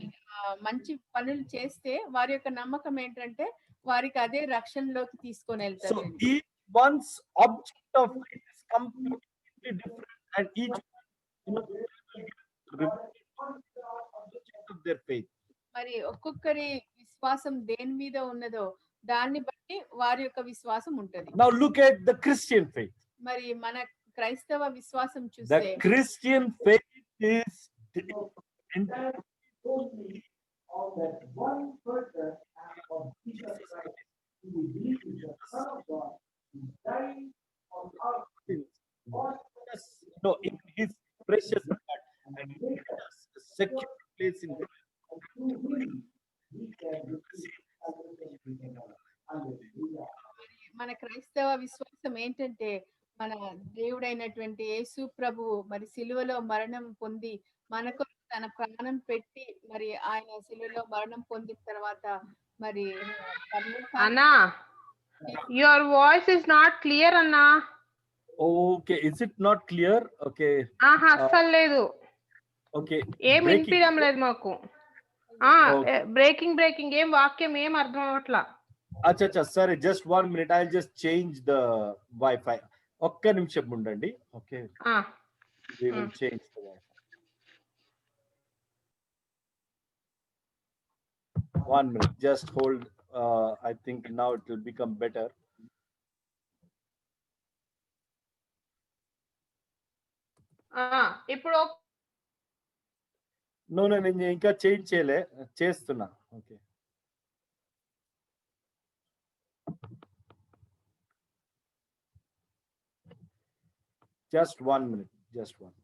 D: మంచి పనులు చేస్తే వారి యొక్క నమ్మకం ఏంటంటే వారికి అదే రక్షణలోకి తీసుకొని
A: So
D: వెళ్తారు.
A: each one's object of faith is completely different, and each will get object of their faith.
D: మరి ఒక్కొక్కరి విశ్వాసం దేని మీద ఉన్నదో దాన్ని బట్టి వారి యొక్క విశ్వాసం ఉంటది.
A: Now look at the Christian faith.
D: మరి మన క్రైస్తవ విశ్వాసం
A: The
D: చూస్తే
A: Christian faith is
E: on that one person of Jesus Christ, who believes in the Son of God, who died on our sins,
A: in his precious blood, and made us a secure place in heaven.
E: we can receive salvation in our life. Hallelujah.
D: మన క్రైస్తవ విశ్వాసం ఏంటంటే మన దేవుడైనటువంటి యేసు ప్రభువు మరి సిలువలో మరణం పొంది మనకు తన ప్రాణం పెట్టి మరి ఆయన సిలువలో మరణం పొందిన తర్వాత మరి
F: అన్నా your voice is not clear అన్నా.
A: Okay, is it not clear? Okay.
F: అస్సలు లేదు.
A: Okay.
F: ఏం వినిపించడం లేదు మాకు.
A: Okay.
F: బ్రేకింగ్ ఏం వాక్యం ఏం అర్థం అవట్లా.
A: అచ్చా సరే, just 1 minute, I'll just change the Wi-Fi. ఒక్క నిమిషం ఉండండి. Okay, we will change the Wi-Fi. 1 minute, just hold. I think now it will become better.
F: ఇప్పుడు
A: No, నేను ఇంకా చేంజ్ చేయలే, చేస్తున్నా. Okay, just 1 minute, just 1 minute.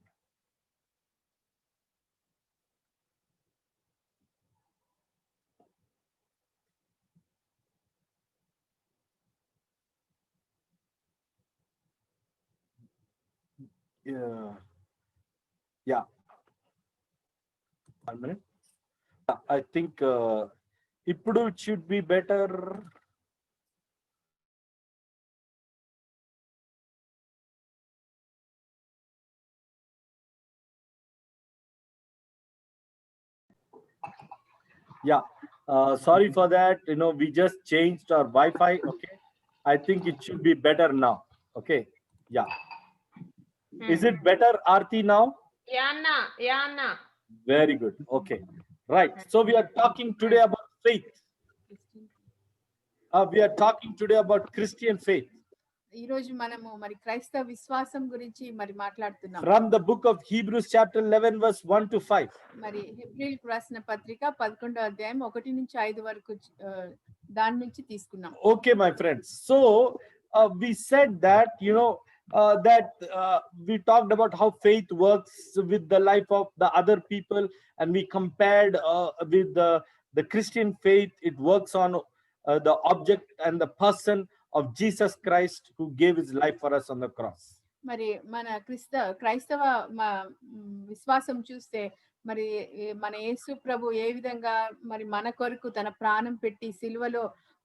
A: Yeah, 1 minute. I think ఇప్పుడు it should be better. Yeah, sorry for that. We just changed our Wi-Fi. Okay, I think it should be better now. Okay, yeah. Is it better, Aarti, now?
F: Yeah అన్న.
A: Very good. Okay, right. So we are talking today about faith. We are talking today about Christian faith.
D: ఈ రోజు మనము మరి క్రైస్తవ విశ్వాసం గురించి మరి మాట్లాడుతున్నాం.
A: From the book of Hebrews chapter 11 verse 1 to 5.
D: మరి హెబ్రీయులకు రాసిన పత్రిక 11వ అధ్యాయం 1 నుంచి 5 వరకు దాని నుంచి తీసుకున్నాం.
A: Okay, my friends. So we said that we talked about how faith works with the life of the other people, and we compared with the Christian faith. It works on the object and the person of Jesus Christ, who gave his life for us on the cross.
D: మరి మన క్రైస్తవ విశ్వాసం చూస్తే మరి మన యేసు ప్రభు ఏ విధంగా మరి మన కొరకు తన ప్రాణం పెట్టి సిలువలో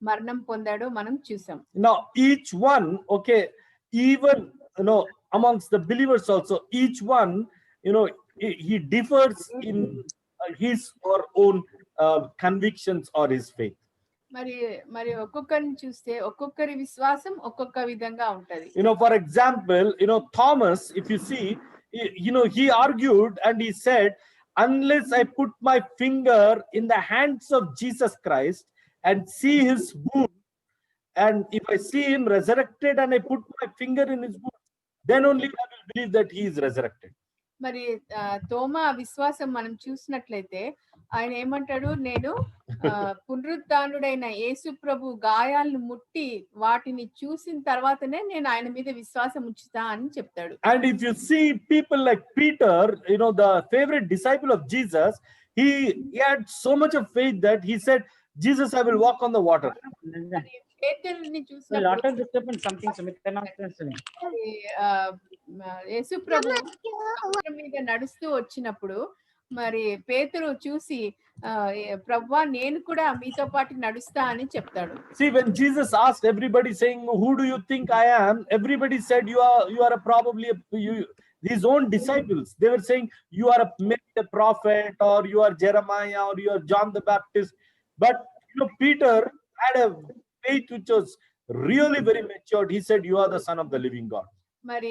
D: మరణం పొందాడో మనం చూసాం.
A: Now each one, okay, even amongst the believers also, each one he differs in his or own convictions or his faith.
D: మరి ఒక్కొక్కరిని చూస్తే ఒక్కొక్కరి విశ్వాసం ఒక్కొక్క విధంగా ఉంటది.
A: For example, Thomas, if you see, he argued and he said, unless I put my finger in the hands of Jesus Christ and see his wound, and if I see him resurrected and I put my finger in his wound, then only I will believe that he is resurrected.
D: మరి తోమా విశ్వాసం మనం చూసినట్లయితే ఆయన ఏమంటాడు, నేను పునరుద్ధానుడైన యేసు ప్రభు గాయాలను ముట్టి వాటిని చూసిన తర్వాతనే నేను ఆయన మీద విశ్వాసం ఉంచుతా అని చెప్తాడు.
A: And if you see people like Peter, the favorite disciple of Jesus, he had so much of faith that he said, Jesus, I will walk on the water.
D: పేతురుని చూసినప్పుడు యేసు ప్రభు సముద్రం మీద నడుస్తూ వచ్చినప్పుడు మరి పేతురు చూసి ప్రభువా నేను కూడా మీతో పాటు నడుస్తా అని చెప్తాడు.
A: See, when Jesus asked everybody saying, who do you think I am? Everybody said you are probably his own disciples. They were saying you are maybe a prophet, or you are Jeremiah, or you are John the Baptist. But Peter had a faith which was really very matured. He said, you are the son of the living God.
D: మరి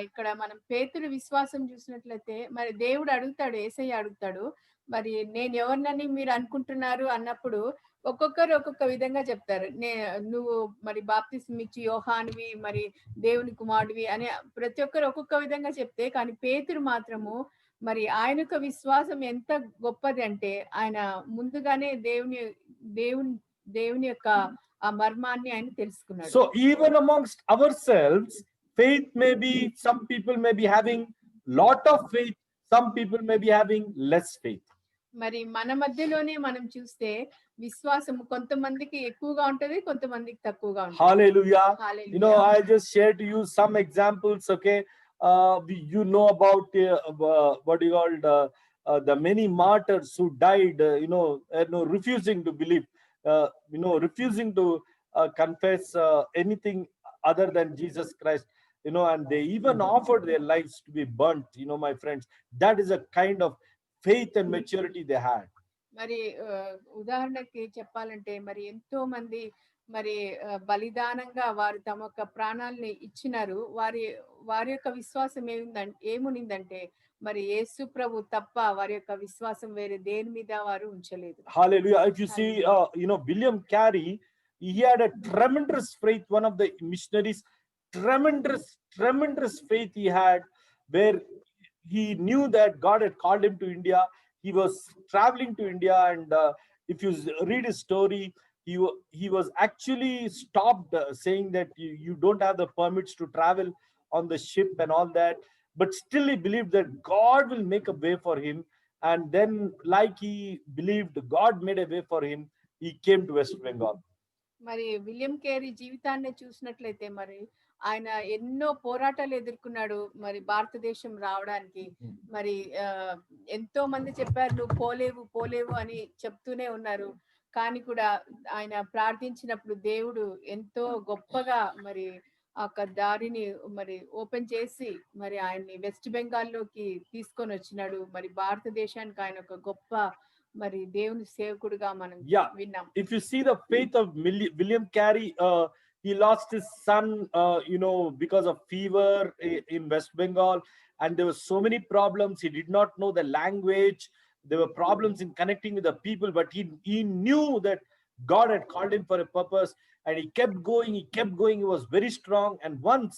D: ఇక్కడ మనం పేతురు విశ్వాసం చూసినట్లయితే మరి దేవుడు అడుగుతాడు, యేసయ్య అడుగుతాడు, మరి నేను ఎవరినని మీరు అనుకుంటున్నారు అన్నప్పుడు ఒక్కొక్కరు ఒక్కొక్క విధంగా చెప్తారు. నువ్వు మరి బాప్తిస్మం ఇచ్చి యోహానువి, మరి దేవుని కుమారుడివి అని ప్రతి ఒక్కరు ఒక్కొక్క విధంగా చెప్తే, కానీ పేతురు మాత్రము మరి ఆయన యొక్క విశ్వాసం ఎంత గొప్పది అంటే ఆయన ముందుగానే దేవుని యొక్క ఆ మర్మాన్ని ఆయన తెలుసుకున్నాడు.
A: So even amongst ourselves, faith may be, some people may be having lot of faith, some people may be having less faith.
D: మరి మన మధ్యలోనే మనం చూస్తే విశ్వాసం కొంతమందికి ఎక్కువగా ఉంటది, కొంతమందికి తక్కువగా ఉంటది.
A: Hallelujah.
D: Hallelujah.
A: I just share to you some examples. Okay, about what you called the many martyrs who died, refusing to believe, refusing to confess anything other than Jesus Christ, and they even offered their lives to be burnt. My friends, that is a kind of faith and maturity they had.
D: మరి ఉదాహరణకి చెప్పాలంటే మరి ఎంతో మంది మరి బలిదానంగా వారు తమ యొక్క ప్రాణాలని ఇచ్చినారు. వారి యొక్క విశ్వాసం ఏమునిందంటే మరి యేసు ప్రభు తప్ప వారి యొక్క విశ్వాసం వేరే దేని మీద వారు ఉంచలేదు.
A: Hallelujah. If you see, William Carey, he had a tremendous faith. One of the missionaries, tremendous faith he had, where he knew that God had called him to India. He was traveling to India, and if you read his story, he was actually stopped, saying that you don't have the permits to travel on the ship and all that. But still, he believed that God will make a way for him. And then, like he believed, God made a way for him. He came to West Bengal.
D: మరి William Carey జీవితాన్ని చూసినట్లయితే మరి ఆయన ఎన్నో పోరాటాలు ఎదుర్కొన్నాడు మరి భారతదేశం రావడానికి. మరి ఎంతో మంది చెప్పారు నువ్వు పోలేవు అని చెప్తూనే ఉన్నారు. కానీ కూడా ఆయన ప్రార్థించినప్పుడు దేవుడు ఎంతో గొప్పగా మరి ఆ దారిని మరి ఓపెన్ చేసి మరి ఆయన్ని వెస్ట్ బెంగాల్లోకి తీసుకొని వచ్చినాడు. మరి భారతదేశానికి ఆయన ఒక గొప్ప మరి దేవుని సేవకుడుగా మనం విన్నాం.
A: If you see the faith of William Carey, he lost his son, because of fever in West Bengal, and there were so many problems. He did not know the language. There were problems in connecting with the people, but he knew that God had called him for a purpose, and he kept going. He was very strong. And once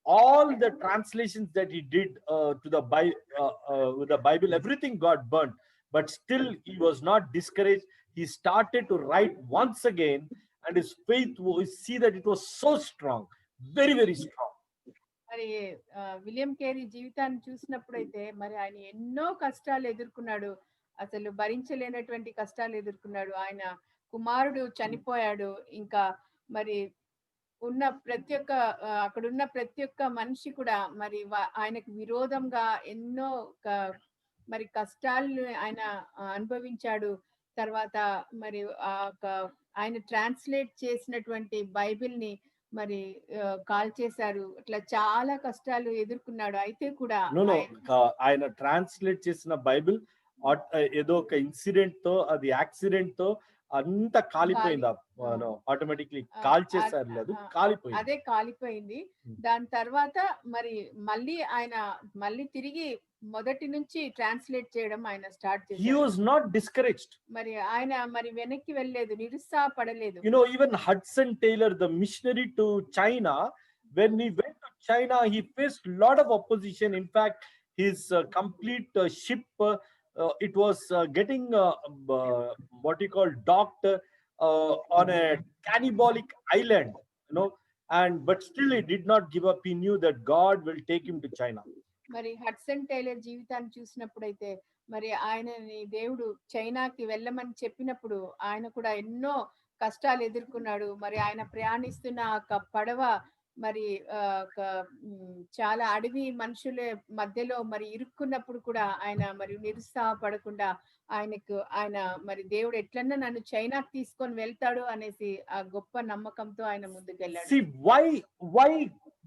A: all the translations that he did with the Bible, everything got burnt. But still, he was not discouraged. He started to write once again, and his faith, we see that it was so strong, very, very strong.
D: మరి William Carey జీవితాన్ని చూసినప్పుడైతే మరి ఆయన ఎన్నో కష్టాలు ఎదుర్కొన్నాడు. అసలు భరించలేనటువంటి కష్టాలు ఎదుర్కొన్నాడు. ఆయన కుమారుడు చనిపోయాడు. ఇంకా మరి అక్కడున్న ప్రతి ఒక్క మనిషి కూడా మరి ఆయనకు విరోధంగా ఎన్నో మరి కష్టాలను ఆయన అనుభవించాడు. తర్వాత మరి ఆయన ట్రాన్స్లేట్ చేసినటువంటి బైబిల్ ని మరి కాల్ చేశారు. అట్లా చాలా కష్టాలు ఎదుర్కొన్నాడు. అయితే కూడా
A: ఆయన ట్రాన్స్లేట్ చేసిన బైబిల్ ఏదో ఒక ఇన్సిడెంట్ తో, అది యాక్సిడెంట్ తో అంత కాలిపోయింది. ఆటోమేటిక్లీ కాల్ చేశారు, లేదు కాలిపోయింది.
D: అదే కాలిపోయింది. దాని తర్వాత మరి మళ్ళీ తిరిగి మొదటి నుంచి ట్రాన్స్లేట్ చేయడం ఆయన స్టార్ట్ చేశారు.
A: He was not discouraged.
D: మరి ఆయన మరి వెనక్కి వెళ్ళలేదు, నిరుత్సాహపడలేదు.
A: Even Hudson Taylor, the missionary to China, when he went to China, he faced a lot of opposition. In fact, his complete ship, it was getting what you call docked on a cannibalic island, but still he did not give up. He knew that God will take him to China.
D: మరి Hudson tailor జీవితాన్ని చూసినప్పుడైతే మరి ఆయనని దేవుడు చైనాకి వెళ్ళమని చెప్పినప్పుడు ఆయన కూడా ఎన్నో కష్టాలు ఎదుర్కొన్నాడు. మరి ఆయన ప్రయాణిస్తున్న పడవ మరి చాలా అడవి మనుషుల మధ్యలో మరి ఇరుక్కున్నప్పుడు కూడా ఆయన మరి నిరుత్సాహపడకుండా ఆయన మరి దేవుడు ఎట్లన్నా నన్ను చైనాకి తీసుకొని వెళ్తాడు అనేసి ఆ గొప్ప నమ్మకంతో ఆయన ముందుకు వెళ్ళాడు.
A: See,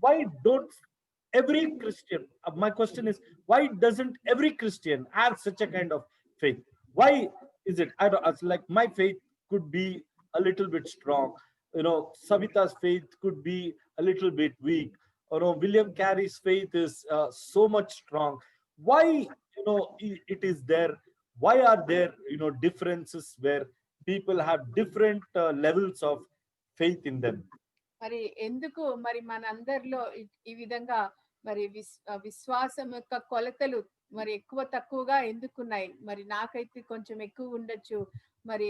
A: why don't every Christian, my question is, why doesn't every Christian have such a kind of faith? Why is it? Like my faith could be a little bit strong, Savita's faith could be a little bit weak, William Carey's faith is so much strong. Why it is there? Why are there differences where people have different levels of faith in them?
D: మరి ఎందుకు మరి మనందరిలో ఈ విధంగా మరి విశ్వాసం యొక్క కొలతలు మరి ఎక్కువ తక్కువగా ఎందుకున్నాయి? మరి నాకైతే కొంచెం ఎక్కువ ఉండొచ్చు, మరి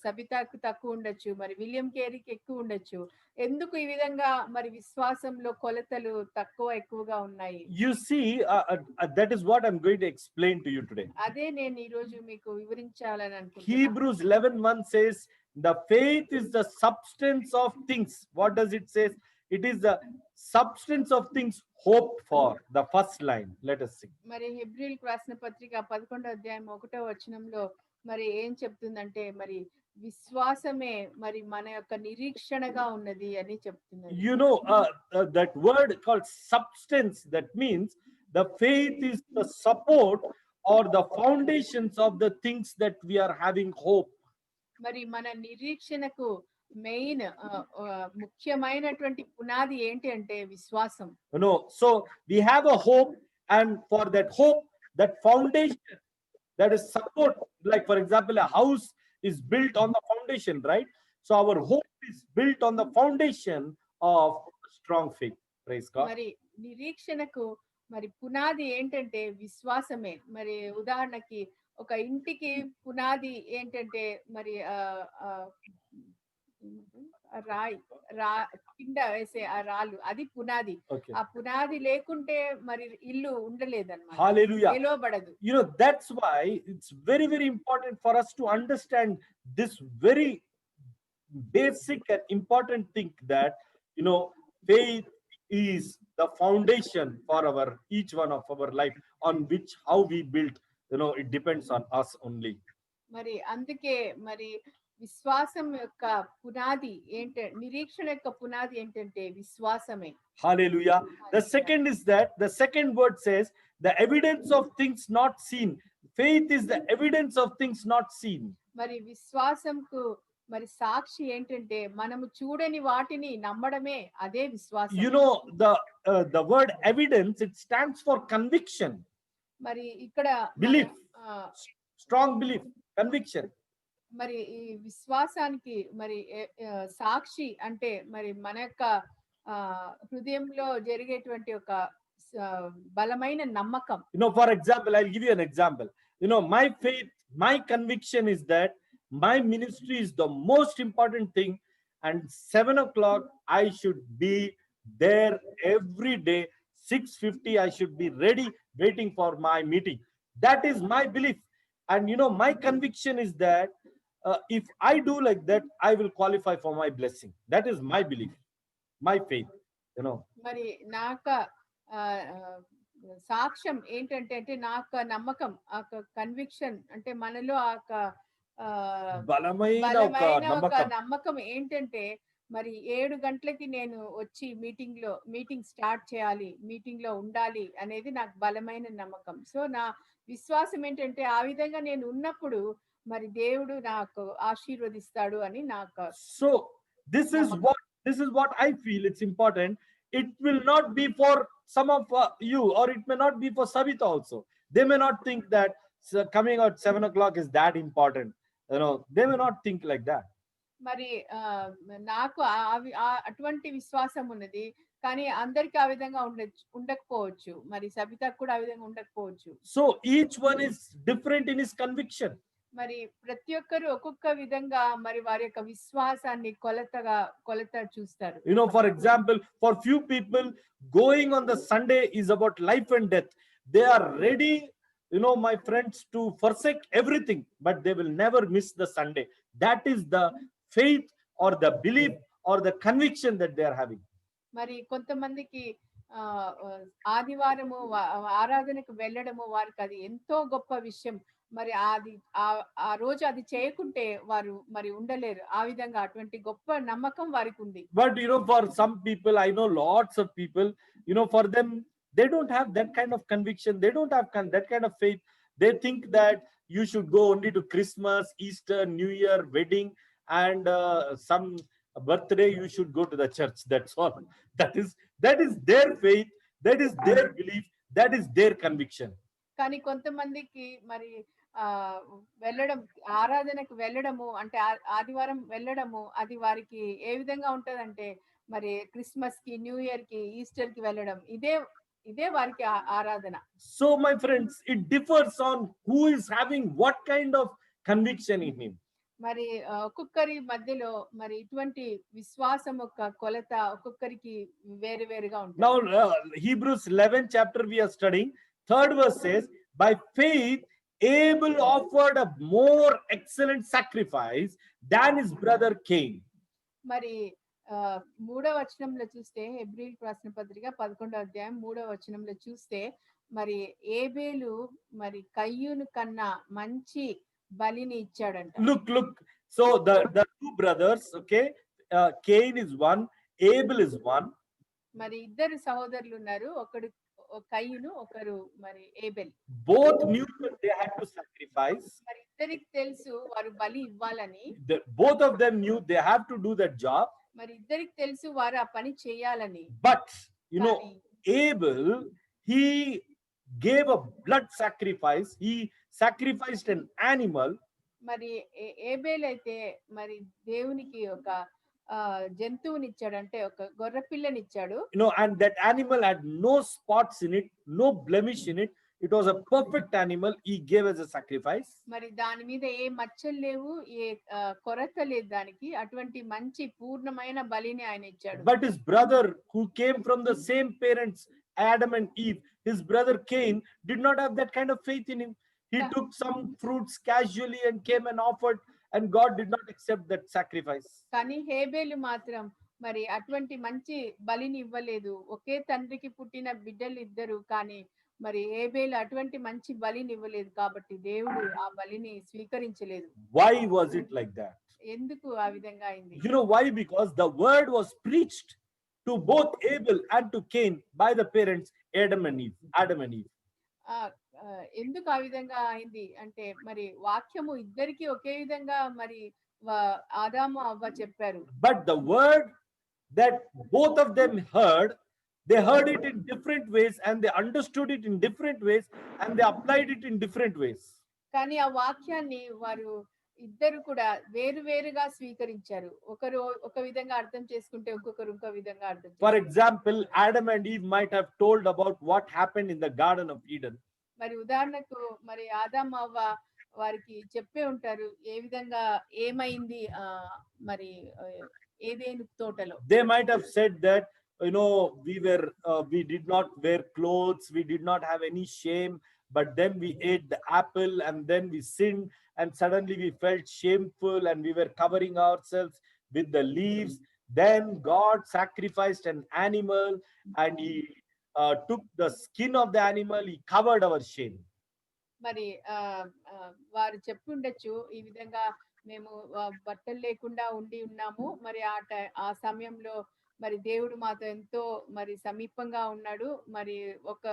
D: సబితాకు తక్కువ ఉండొచ్చు, మరి విలియం కేరీకి ఎక్కువ ఉండొచ్చు. ఎందుకు ఈ విధంగా మరి విశ్వాసంలో కొలతలు తక్కువ ఎక్కువగా ఉన్నాయి?
A: You see, that is what I'm going to explain to you today.
D: అదే నేను ఈ రోజు మీకు వివరించాలని అనుకుంటున్నాను.
A: Hebrews 11:1 says, the faith is the substance of things. What does it say? It is the substance of things hoped for. The first line. Let us see.
D: మరి హెబ్రీయులకు రాసిన పత్రిక 11వ అధ్యాయం 1వ వచనంలో మరి ఏం చెప్తుందంటే మరి విశ్వాసమే మరి మన యొక్క నిరీక్షణగా ఉన్నది అని చెప్తున్నారు.
A: That word called substance, that means the faith is the support or the foundations of the things that we are having hope.
D: మరి మన నిరీక్షణకు మెయిన్ ముఖ్యమైనటువంటి పునాది ఏంటి అంటే విశ్వాసం.
A: So we have a hope, and for that hope, that foundation, that is support, like for example a house is built on the foundation, right? So our hope is built on the foundation of strong faith. Praise God.
D: మరి నిరీక్షణకు మరి పునాది ఏంటంటే విశ్వాసమే. మరి ఉదాహరణకి ఒక ఇంటికి పునాది ఏంటంటే మరి రాయి కింద వేసే ఆ రాళ్ళు, అది పునాది.
A: Okay.
D: ఆ పునాది లేకుంటే మరి ఇల్లు ఉండలేదన్నమాట,
A: Hallelujah.
D: నిలవబడదు.
A: That's why it's very, very important for us to understand this very basic and important thing, that faith is the foundation for each one of our life, on which how we build, it depends on us only.
D: మరి అందుకే మరి విశ్వాసం యొక్క పునాది నిరీక్షణ యొక్క పునాది ఏంటంటే విశ్వాసమే.
A: Hallelujah. The second is that the second word says the evidence of things not seen. Faith is the evidence of things not seen.
D: మరి విశ్వాసంకు మరి సాక్షి ఏంటంటే మనము చూడని వాటిని నమ్మడమే, అదే విశ్వాసం.
A: The word evidence, it stands for conviction.
D: మరి ఇక్కడ
A: belief, strong belief, conviction.
D: మరి ఈ విశ్వాసానికి మరి సాక్షి అంటే మరి మన యొక్క హృదయంలో జరిగేటువంటి ఒక బలమైన నమ్మకం.
A: For example, I'll give you an example. My faith, my conviction is that my ministry is the most important thing, and 7 o'clock I should be there every day. 6:50 I should be ready, waiting for my meeting. That is my belief. And my conviction is that if I do like that, I will qualify for my blessing. That is my belief, my faith.
D: మరి నాకు సాక్ష్యం ఏంటంటే అంటే నాకు నమ్మకం, ఆ conviction అంటే మనలో ఆ
A: బలమైన
D: ఒక నమ్మకం ఏంటంటే మరి 7 గంటలకి నేను వచ్చి మీటింగ్ స్టార్ట్ చేయాలి, మీటింగ్ లో ఉండాలి అనేది నాకు బలమైన నమ్మకం. సో నా విశ్వాసం ఏంటంటే ఆ విధంగా నేను ఉన్నప్పుడు మరి దేవుడు నాకు ఆశీర్వదిస్తాడు అని నాకు.
A: So this is what I feel it's important. It will not be for some of you, or it may not be for Savita also. They may not think that coming out 7 o'clock is that important. They may not think like that.
D: మరి నాకు అటువంటి విశ్వాసం ఉన్నది, కానీ అందరికి ఆ విధంగా ఉండకపోవచ్చు, మరి సబితకు కూడా ఆ విధంగా ఉండకపోవచ్చు.
A: So each one is different in his conviction.
D: మరి ప్రతి ఒక్కరు ఒక్కొక్క విధంగా మరి వారి యొక్క విశ్వాసాన్ని కొలత చూస్తారు.
A: For example, for few people, going on the Sunday is about life and death. They are ready, my friends, to forsake everything, but they will never miss the Sunday. That is the faith or the belief or the conviction that they are having.
D: మరి కొంతమందికి ఆదివారము ఆరాధనకు వెళ్ళడము వారికి అది ఎంతో గొప్ప విషయం. మరి ఆ రోజు అది చేయకుంటే వారు మరి ఉండలేరు. ఆ విధంగా అటువంటి గొప్ప నమ్మకం వారికి ఉంది.
A: But for some people, I know lots of people, for them, they don't have that kind of conviction. They don't have that kind of faith. They think that you should go only to Christmas, Easter, New Year, wedding, and some birthday you should go to the church. That's all. That is their faith, that is their belief, that is their conviction.
D: కానీ కొంతమందికి మరి ఆరాధనకు వెళ్ళడము అంటే ఆదివారం వెళ్ళడము అది వారికి ఏ విధంగా ఉంటదంటే మరి క్రిస్మస్ కి, న్యూ ఇయర్ కి, ఈస్టర్ కి వెళ్ళడం ఇదే వారికి ఆరాధన.
A: So my friends, it differs on who is having what kind of conviction in him.
D: మరి ఒక్కొక్కరి మధ్యలో మరి ఇటువంటి విశ్వాసం యొక్క కొలత ఒక్కొక్కరికి వేరుగా ఉంటుంది.
A: Now Hebrews 11 chapter we are studying. 3rd verse says, by faith Abel offered a more excellent sacrifice than his brother Cain.
D: మరి 3వ వచనంలో చూస్తే హెబ్రీయులకు రాసిన పత్రిక 11వ అధ్యాయం 3వ వచనంలో చూస్తే మరి ఏబేలు మరి కయ్యూను కన్నా మంచి బలిని ఇచ్చాడంట.
A: Look. So the two brothers, okay, Cain is one, Abel is one.
D: మరి ఇద్దరు సహోదరులు ఉన్నారు. కయ్యూను, ఒకరు మరి Abel.
A: Both knew that they had to sacrifice.
D: మరి ఇద్దరికి తెలుసు వారు బలి ఇవ్వాలని.
A: Both of them knew they have to do that job.
D: మరి ఇద్దరికి తెలుసు వారు ఆ పని చేయాలని.
A: But you know,
D: కానీ
A: Abel, he gave a blood sacrifice. He sacrificed an animal.
D: మరి ఏబేల్ అయితే మరి దేవునికి ఒక జంతువునిచ్చాడు, అంటే ఒక గొర్రె పిల్లనిచ్చాడు.
A: You know, and that animal had no spots in it, no blemish in it. It was a perfect animal. He gave as a sacrifice.
D: మరి దాని మీద ఏ మచ్చలు లేవు, ఏ కొరత లేదు దానికి. అటువంటి మంచి పూర్ణమైన బలిని ఆయన ఇచ్చాడు.
A: But his brother, who came from the same parents, Adam and Eve, his brother Cain, did not have that kind of faith in him. He took some fruits casually and came and offered, and God did not accept that sacrifice.
D: కానీ హేబేలు మాత్రం మరి అటువంటి మంచి బలిని ఇవ్వలేదు. ఒకే తండ్రికి పుట్టిన బిడ్డలు ఇద్దరు, కానీ మరి హేబేలు అటువంటి మంచి బలిని ఇవ్వలేదు కాబట్టి దేవుడు ఆ బలిని స్వీకరించలేదు.
A: Why was it like that?
D: ఎందుకు ఆ విధంగా అయింది?
A: You know why? Because the word was preached to both Abel and to Cain by the parents Adam and Eve.
D: ఎందుకు ఆ విధంగా అయింది అంటే మరి వాక్యము ఇద్దరికి ఒకే విధంగా మరి ఆదాము అవ్వ చెప్పారు.
A: But the word that both of them heard, they heard it in different ways, and they understood it in different ways, and they applied it in different ways.
D: కానీ ఆ వాక్యాన్ని వారు ఇద్దరు కూడా వేరు వేరుగా స్వీకరించారు. ఒకరు ఒక విధంగా అర్థం చేసుకుంటే ఇంకొకరు ఇంకో విధంగా అర్థం.
A: For example, Adam and Eve might have told about what happened in the Garden of Eden.
D: మరి ఉదాహరణకు మరి ఆదాము అవ్వ వారికి చెప్పే ఉంటారు ఏ విధంగా ఏమైంది మరి ఏదెను తోటలో.
A: They might have said that, you know, we did not wear clothes, we did not have any shame, but then we ate the apple and then we sinned, and suddenly we felt shameful and we were covering ourselves with the leaves. Then God sacrificed an animal and he took the skin of the animal, he covered our shame.
D: మరి వారు చెప్పుండొచ్చు ఈ విధంగా మేము బట్టలు లేకుండా ఉండి ఉన్నాము, మరి ఆ సమయంలో మరి దేవుడు మాతో ఎంతో మరి సమీపంగా ఉన్నాడు, మరి ఒక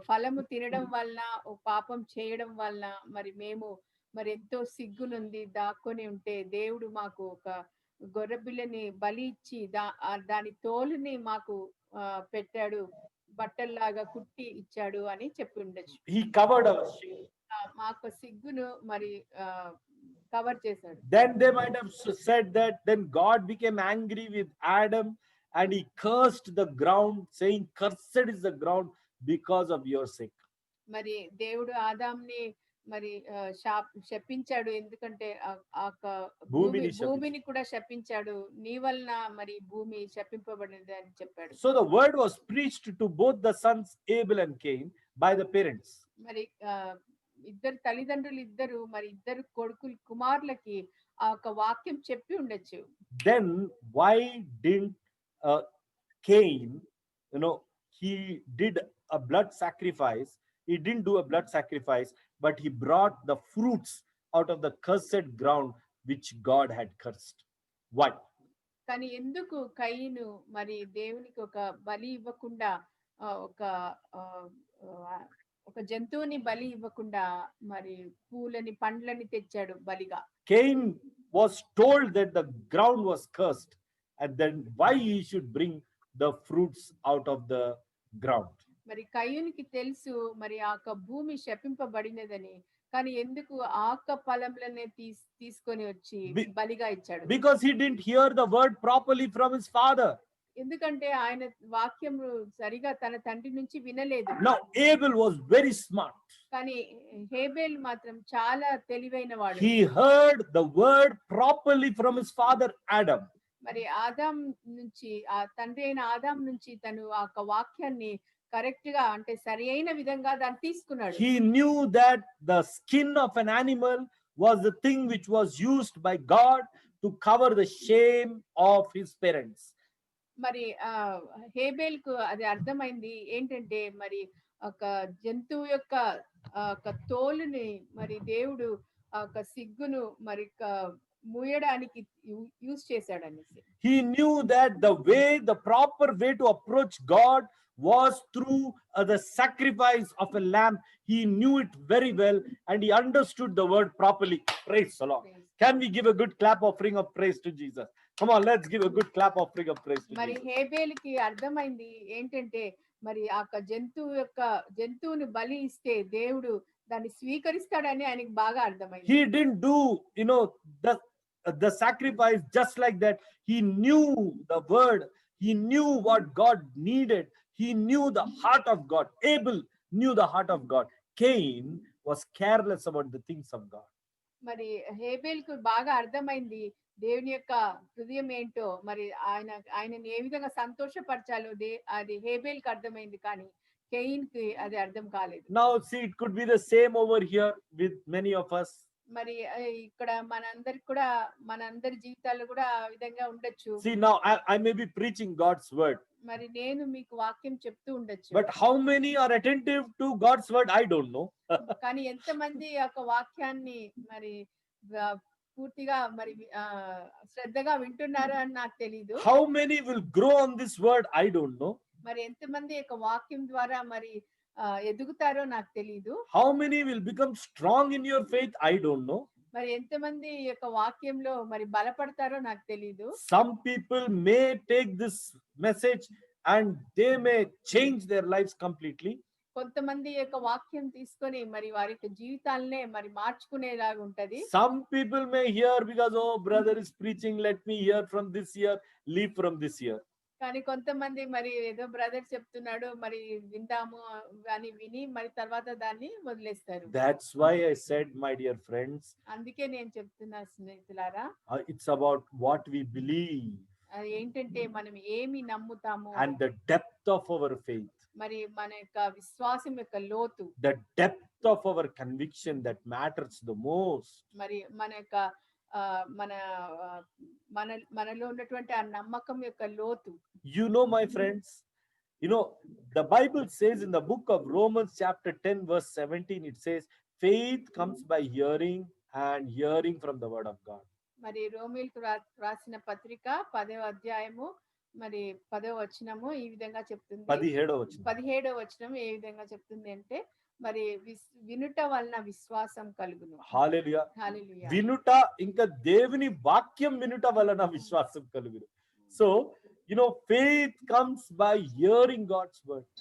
D: ఫలము తినడం వలన పాపం చేయడం వలన మరి మేము మరి ఎంతో సిగ్గునుంది దాక్కొని ఉంటే దేవుడు మాకు ఒక గొర్రెపిల్లని బలి ఇచ్చి దాని తోలుని మాకు పెట్టాడు, బట్టల్లాగా కుట్టి ఇచ్చాడు అని చెప్పి ఉండొచ్చు.
A: He covered our shame.
D: మాకు సిగ్గును మరి కవర్ చేశాడు.
A: Then they might have said that then God became angry with Adam and he cursed the ground, saying, "Cursed is the ground because of your sake."
D: మరి దేవుడు ఆదాంని మరి శపించాడు, ఎందుకంటే భూమిని కూడా శపించాడు, నీ వలన మరి భూమి శపింపబడినది అని చెప్పాడు.
A: So the word was preached to both the sons Abel and Cain by the parents.
D: మరి ఇద్దరు తల్లిదండ్రులు ఇద్దరు మరి ఇద్దరు కుమారులకి ఆ ఒక వాక్యం చెప్పి ఉండొచ్చు.
A: Then why didn't Cain, you know, he did a blood sacrifice? He didn't do a blood sacrifice, but he brought the fruits out of the cursed ground which God had cursed. Why?
D: కానీ ఎందుకు కయీను మరి దేవునికి ఒక బలి ఇవ్వకుండా ఒక జంతువుని బలి ఇవ్వకుండా మరి పూలని పండ్లని తెచ్చాడు బలిగా?
A: Cain was told that the ground was cursed, and then why he should bring the fruits out of the ground.
D: మరి కయ్యూనికి తెలుసు మరి ఆ భూమి శపింపబడినదని, కానీ ఎందుకు ఆక ఫలములనే తీసుకొని వచ్చి బలిగా ఇచ్చాడు?
A: Because he didn't hear the word properly from his father.
D: ఎందుకంటే ఆయన వాక్యం సరిగా తన తండ్రి నుంచి వినలేదు.
A: Now Abel was very smart.
D: కానీ హేబేల్ మాత్రం చాలా తెలివైన వాడు.
A: He heard the word properly from his father Adam.
D: మరి ఆదాం నుంచి ఆ తండ్రి అయిన ఆదాం నుంచి తను ఆ వాక్యాన్ని కరెక్ట్ గా అంటే సరి అయిన విధంగా దాన్ని తీసుకున్నాడు.
A: He knew that the skin of an animal was the thing which was used by God to cover the shame of his parents.
D: మరి హేబేల్ కు అది అర్థమైంది ఏంటంటే మరి ఒక జంతువు యొక్క తోలుని మరి దేవుడు ఒక సిగ్గును మరి మూయడానికి యూజ్ చేశాడు అనేసి.
A: He knew that the proper way to approach God was through the sacrifice of a lamb. He knew it very well and he understood the word properly. Praise the Lord. Can we give a good clap offering of praise to Jesus? Come on, let's give a good clap offering of praise to
D: మరి
A: Jesus.
D: హేబేలుకి అర్థమైంది ఏంటంటే మరి ఆ జంతువుని బలి ఇస్తే దేవుడు దాన్ని స్వీకరిస్తాడని ఆయనకి బాగా అర్థమైంది.
A: He didn't do, the sacrifice just like that. He knew the word. He knew what God needed. He knew the heart of God. Abel knew the heart of God. Cain was careless about the things of God.
D: మరి హేబేల్కు బాగా అర్థమైంది దేవుని యొక్క హృదయం ఏంటో, మరి ఆయనని ఏ విధంగా సంతోషపరచాలో అది హేబేల్కి అర్థమైంది, కానీ కెయిన్ కి అది అర్థం కాలేదు.
A: Now see, it could be the same over here with many of us.
D: మరి ఇక్కడ మనందరి జీవితాల్లో కూడా ఆ విధంగా ఉండొచ్చు.
A: See, now I may be preaching God's word,
D: మరి నేను మీకు వాక్యం చెప్తూ ఉండొచ్చు,
A: but how many are attentive to God's word, I don't know.
D: కానీ ఎంతమంది ఒక వాక్యాన్ని మరి పూర్తిగా మరి శ్రద్ధగా వింటున్నారో అని నాకు తెలీదు.
A: How many will grow on this word, I don't know.
D: మరి ఎంతమంది యొక్క వాక్యం ద్వారా మరి ఎదుగుతారో నాకు తెలీదు.
A: How many will become strong in your faith, I don't know.
D: మరి ఎంతమంది యొక్క వాక్యంలో మరి బలపడతారో నాకు తెలీదు.
A: Some people may take this message and they may change their lives completely.
D: కొంతమంది యొక్క వాక్యం తీసుకొని మరి వారి యొక్క జీవితాలనే మరి మార్చుకునేలాగా ఉంటది.
A: Some people may hear because, oh, brother is preaching, let me hear from this year, leave from this year.
D: కానీ కొంతమంది మరి ఏదో బ్రదర్ చెప్తున్నాడు మరి విందాము అని విని మరి తర్వాత దాన్ని వదిలేస్తారు.
A: That's why I said, my dear friends,
D: అందుకే నేను చెప్తున్నా స్నేహితులారా,
A: it's about what we believe
D: అది ఏంటంటే మనం ఏమి నమ్ముతాము
A: and the depth of our faith,
D: మరి మన యొక్క విశ్వాసం యొక్క లోతు,
A: the depth of our conviction that matters the most.
D: మరి మన యొక్క మనలో ఉన్నటువంటి ఆ నమ్మకం యొక్క లోతు.
A: You know, my friends, the Bible says in the book of Romans chapter 10 verse 17, it says faith comes by hearing and hearing from the word of God.
D: మరి రోమీయులకు రాసిన పత్రిక 10వ అధ్యాయము మరి 10వ వచనము ఈ విధంగా చెప్తుంది. 17వ వచనం ఏ విధంగా చెప్తుంది అంటే మరి వినుట వలన విశ్వాసం కలుగును.
A: హల్లెలూయా.
D: హల్లెలూయా.
A: వినుట ఇంకా దేవుని వాక్యం వినుట వలన విశ్వాసం కలుగును. So, faith comes by hearing God's word.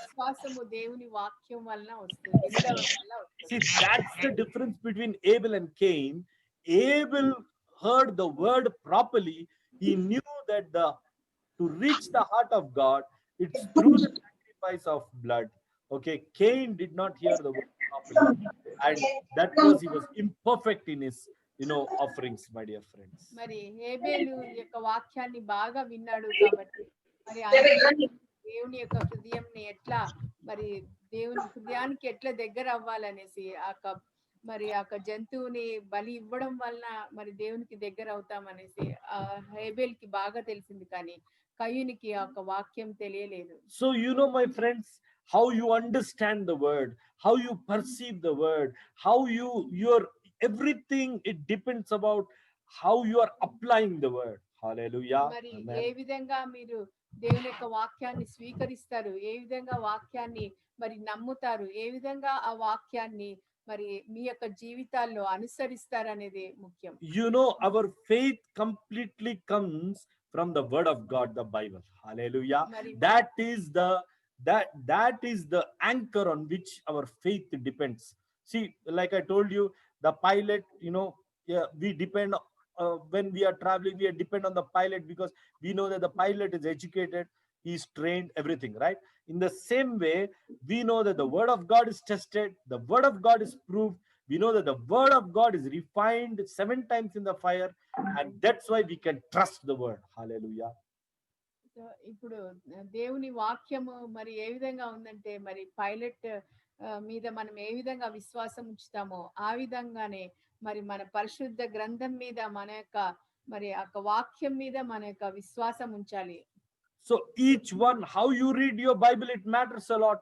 D: విశ్వాసము దేవుని వాక్యం వలన వస్తుంది, వినడం వలన వస్తుంది.
A: See, that's the difference between Abel and Cain. Abel heard the word properly. He knew that to reach the heart of God, it's through the sacrifice of blood. Okay, Cain did not hear the word properly, and that was he was imperfect in his offerings, my dear friends.
D: మరి హేబేలు యొక్క వాక్యాన్ని బాగా విన్నాడు కాబట్టి మరి దేవుని యొక్క హృదయంని ఎట్లా మరి దేవుని హృదయానికి ఎట్లా దగ్గర అవ్వాలనేసి మరి ఆ జంతువుని బలి ఇవ్వడం వలన మరి దేవునికి దగ్గర అవుతామనేసి హేబేల్కి బాగా తెలిసింది, కానీ కయ్యూనికి ఆ వాక్యం తెలియలేదు.
A: So my friends, how you understand the word, how you perceive the word, how your everything, it depends about how you are applying the word. Hallelujah.
D: మరి ఏ విధంగా మీరు దేవుని యొక్క వాక్యాన్ని స్వీకరిస్తారు, ఏ విధంగా వాక్యాన్ని మరి నమ్ముతారు, ఏ విధంగా ఆ వాక్యాన్ని మరి మీ యొక్క జీవితాల్లో అనుసరిస్తారు అనేది ముఖ్యం.
A: Our faith completely comes from the word of God, the Bible. Hallelujah. That is the anchor on which our faith depends. See, like I told you, the pilot, we depend when we are traveling, we depend on the pilot because we know that the pilot is educated, he's trained, everything, right? In the same way, we know that the word of God is tested, the word of God is proved. We know that the word of God is refined 7 times in the fire, and that's why we can trust the word. Hallelujah.
D: ఇప్పుడు దేవుని వాక్యము మరి ఏ విధంగా ఉందంటే మరి pilot మీద మనం ఏ విధంగా విశ్వాసం ఉంచుతామో ఆ విధంగానే మరి మన పరిశుద్ధ గ్రంథం మీద మన యొక్క మరి ఆ వాక్యం మీద మన యొక్క విశ్వాసం ఉంచాలి.
A: So each one, how you read your Bible, it matters a lot.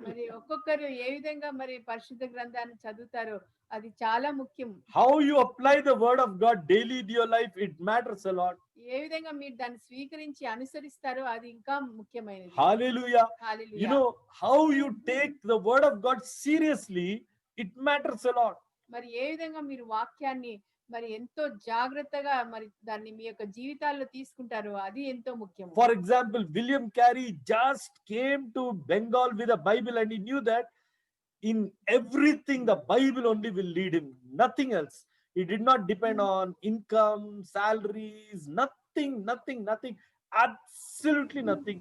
D: మరి ఒక్కొక్కరు ఏ విధంగా మరి పరిశుద్ధ గ్రంథాన్ని చదువుతారో అది చాలా ముఖ్యం.
A: How you apply the word of God daily in your life, it matters a lot.
D: ఏ విధంగా మీరు దాన్ని స్వీకరించి అనుసరిస్తారో అది ఇంకా ముఖ్యమైనది.
A: Hallelujah. You
D: hallelujah.
A: know, how you take the word of God seriously, it matters a lot.
D: మరి ఏ విధంగా మీరు వాక్యాన్ని మరి ఎంతో జాగ్రత్తగా మరి దాన్ని మీ యొక్క జీవితాల్లో తీసుకుంటారో అది ఎంతో ముఖ్యం.
A: For example, William Carey just came to Bengal with a Bible, and he knew that in everything the Bible only will lead him, nothing else. He did not depend on income, salaries, nothing, absolutely nothing.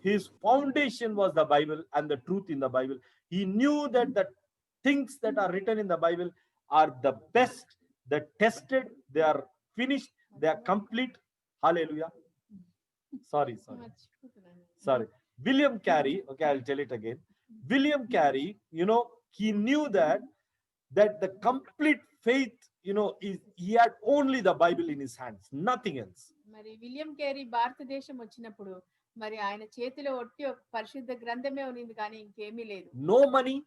A: His foundation was the Bible and the truth in the Bible. He knew that the things that are written in the Bible are the best, they're tested, they are finished, they are complete. Hallelujah. Sorry.
D: మర్చిపోతున్నాను.
A: William Carey, okay, I'll tell it again. William Carey, you know, he knew that the complete faith, you know, he had only the Bible in his hands, nothing else.
D: మరి William Carey భారతదేశం వచ్చినప్పుడు మరి ఆయన చేతిలో ఒట్టి ఒక పరిశుద్ధ గ్రంథమే ఉన్నది కానీ ఇంకేమీ లేదు.
A: No money,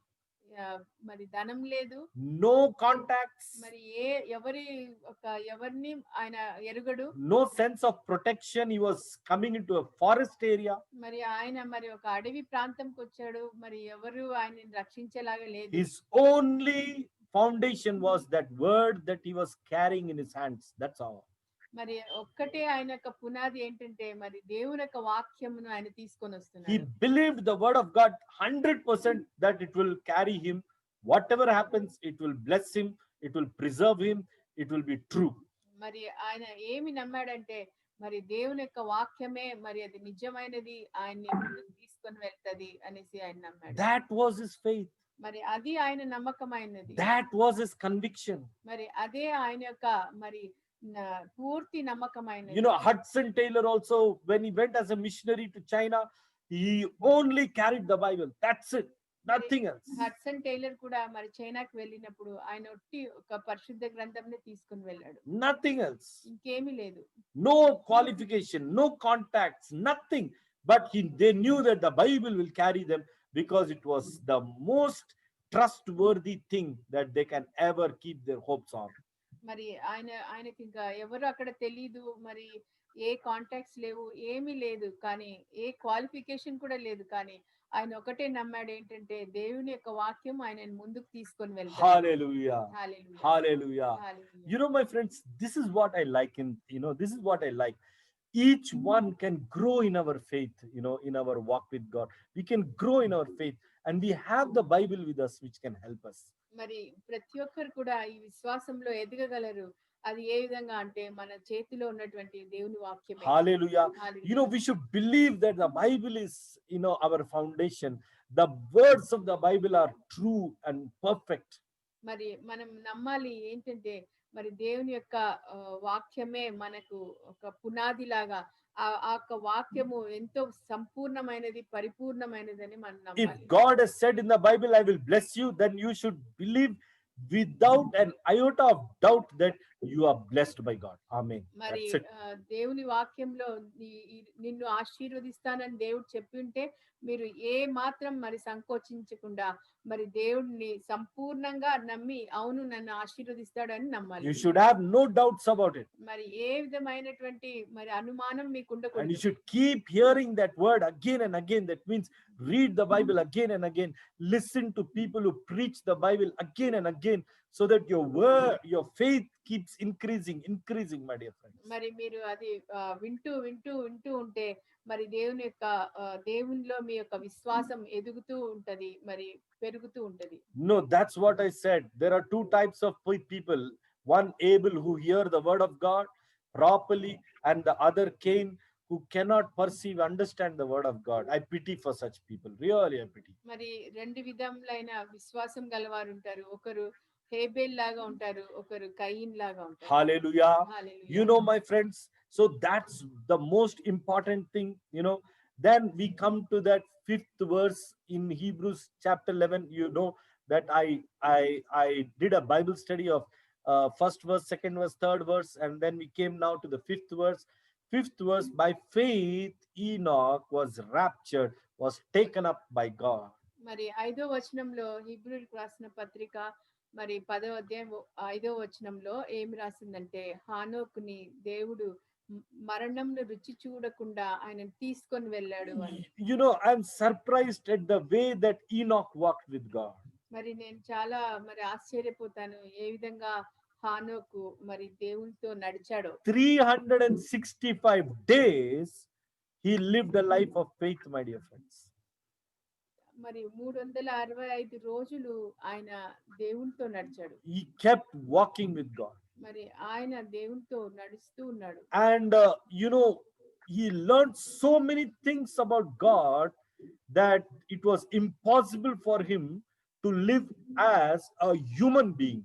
D: మరి ధనం లేదు,
A: no contacts,
D: మరి ఎవరిని ఆయన ఎరుగడు.
A: no sense of protection. He was coming into a forest area.
D: మరి ఆయన మరి ఒక అడవి ప్రాంతంకి వచ్చాడు, మరి ఎవరు ఆయన్ని రక్షించేలాగా లేదు.
A: His only foundation was that word that he was carrying in his hands. That's all.
D: మరి ఒక్కటే ఆయన యొక్క పునాది ఏంటంటే మరి దేవుని యొక్క వాక్యమును ఆయన తీసుకొని
A: He
D: వస్తున్నాడు.
A: believed the word of God 100% that it will carry him. Whatever happens, it will bless him, it will preserve him, it will be true.
D: మరి ఆయన ఏమి నమ్మాడంటే మరి దేవుని యొక్క వాక్యమే మరి అది నిజమైనది, ఆయన్ని ముందుకు తీసుకొని వెళ్తది అనేసి ఆయన నమ్మాడు.
A: That was his faith.
D: మరి అది ఆయన నమ్మకమైనది.
A: That was his conviction.
D: మరి అదే ఆయన యొక్క మరి పూర్తి నమ్మకమైనది.
A: You know, Hudson Taylor also, when he went as a missionary to China, he only carried the Bible. That's it. Nothing else.
D: Hudson tailor కూడా మరి చైనాకి వెళ్ళినప్పుడు ఆయన ఒట్టి ఒక పరిశుద్ధ గ్రంథంని తీసుకొని వెళ్ళాడు.
A: Nothing else.
D: ఇంకేమీ లేదు.
A: No qualification, no contacts, nothing. But they knew that the Bible will carry them because it was the most trustworthy thing that they can ever keep their hopes on.
D: మరి ఆయనకి ఇంకా ఎవరు అక్కడ తెలీదు, మరి ఏ contacts లేవు, ఏమీ లేదు, కానీ ఏ క్వాలిఫికేషన్ కూడా లేదు, కానీ ఆయన ఒకటే నమ్మాడు ఏంటంటే దేవుని యొక్క వాక్యం ఆయనని ముందుకు తీసుకొని వెళ్తాడు.
A: Hallelujah.
D: Hallelujah.
A: Hallelujah.
D: Hallelujah.
A: You know, my friends, this is what I like this is what I like. Each one can grow in our faith, in our walk with God. We can grow in our faith, and we have the Bible with us, which can help us.
D: మరి ప్రతి ఒక్కరు కూడా ఈ విశ్వాసంలో ఎదగగలరు. అది ఏ విధంగా అంటే మన చేతిలో ఉన్నటువంటి దేవుని వాక్యమే.
A: Hallelujah.
D: Hallelujah.
A: We should believe that the Bible is, our foundation. The words of the Bible are true and perfect.
D: మరి మనం నమ్మాలి ఏంటంటే మరి దేవుని యొక్క వాక్యమే మనకు ఒక పునాది లాగా, ఆ యొక్క వాక్యము ఎంతో సంపూర్ణమైనది, పరిపూర్ణమైనదని మనం
A: If
D: నమ్మాలి.
A: God has said in the Bible, I will bless you, then you should believe without an iota of doubt that you are blessed by God. Amen.
D: మరి
A: That's it.
D: దేవుని వాక్యంలో నిన్ను ఆశీర్వదిస్తానని దేవుడు చెప్పి ఉంటే మీరు ఏ మాత్రం మరి సంకోచించకుండా మరి దేవుడిని సంపూర్ణంగా నమ్మి అవును నన్ను ఆశీర్వదిస్తాడని నమ్మాలి.
A: You should have no doubts about it.
D: మరి ఏ విధమైనటువంటి మరి అనుమానం మీకు
A: And you
D: ఉండకూడదు.
A: should keep hearing that word again and again. That means read the Bible again and again. Listen to people who preach the Bible again and again, so that your faith keeps increasing, my dear friends.
D: మరి మీరు అది వింటూ వింటూ వింటూ ఉంటే మరి దేవునిలో మీ యొక్క విశ్వాసం ఎదుగుతూ ఉంటది, మరి పెరుగుతూ ఉంటది.
A: No, that's what I said. There are two types of people. One, Abel, who hear the word of God properly, and the other, Cain, who cannot perceive, understand the word of God. I pity for such people. Really, I pity.
D: మరి రెండు విధములైన విశ్వాసం గలవారు ఉంటారు. ఒకరు హేబేల్ లాగా ఉంటారు, ఒకరు కయీన్ లాగా ఉంటారు.
A: Hallelujah.
D: Hallelujah.
A: My friends, so that's the most important thing. Then we come to that 5th verse in Hebrews chapter 11. That I did a Bible study of first verse, second verse, third verse, and then we came now to the 5th verse. 5th verse, by faith Enoch was raptured, was taken up by God.
D: మరి 5వ వచనంలో హీబ్రూలకు రాసిన పత్రిక మరి 10వ అధ్యాయం 5వ వచనంలో ఏమి రాసిందంటే హానోకుని దేవుడు మరణంను రుచి చూడకుండా ఆయనను తీసుకొని వెళ్ళాడు అని.
A: You know, I'm surprised at the way that Enoch walked with God.
D: మరి నేను చాలా మరి ఆశ్చర్యపోతాను ఏ విధంగా హానోకు మరి దేవునితో నడిచాడో.
A: 365 days he lived a life of faith, my dear friends.
D: మరి 365 రోజులు ఆయన దేవునితో నడిచాడు.
A: He kept walking with God.
D: మరి ఆయన దేవునితో నడుస్తూ ఉన్నాడు.
A: And you know, he learned so many things about God that it was impossible for him to live as a human being.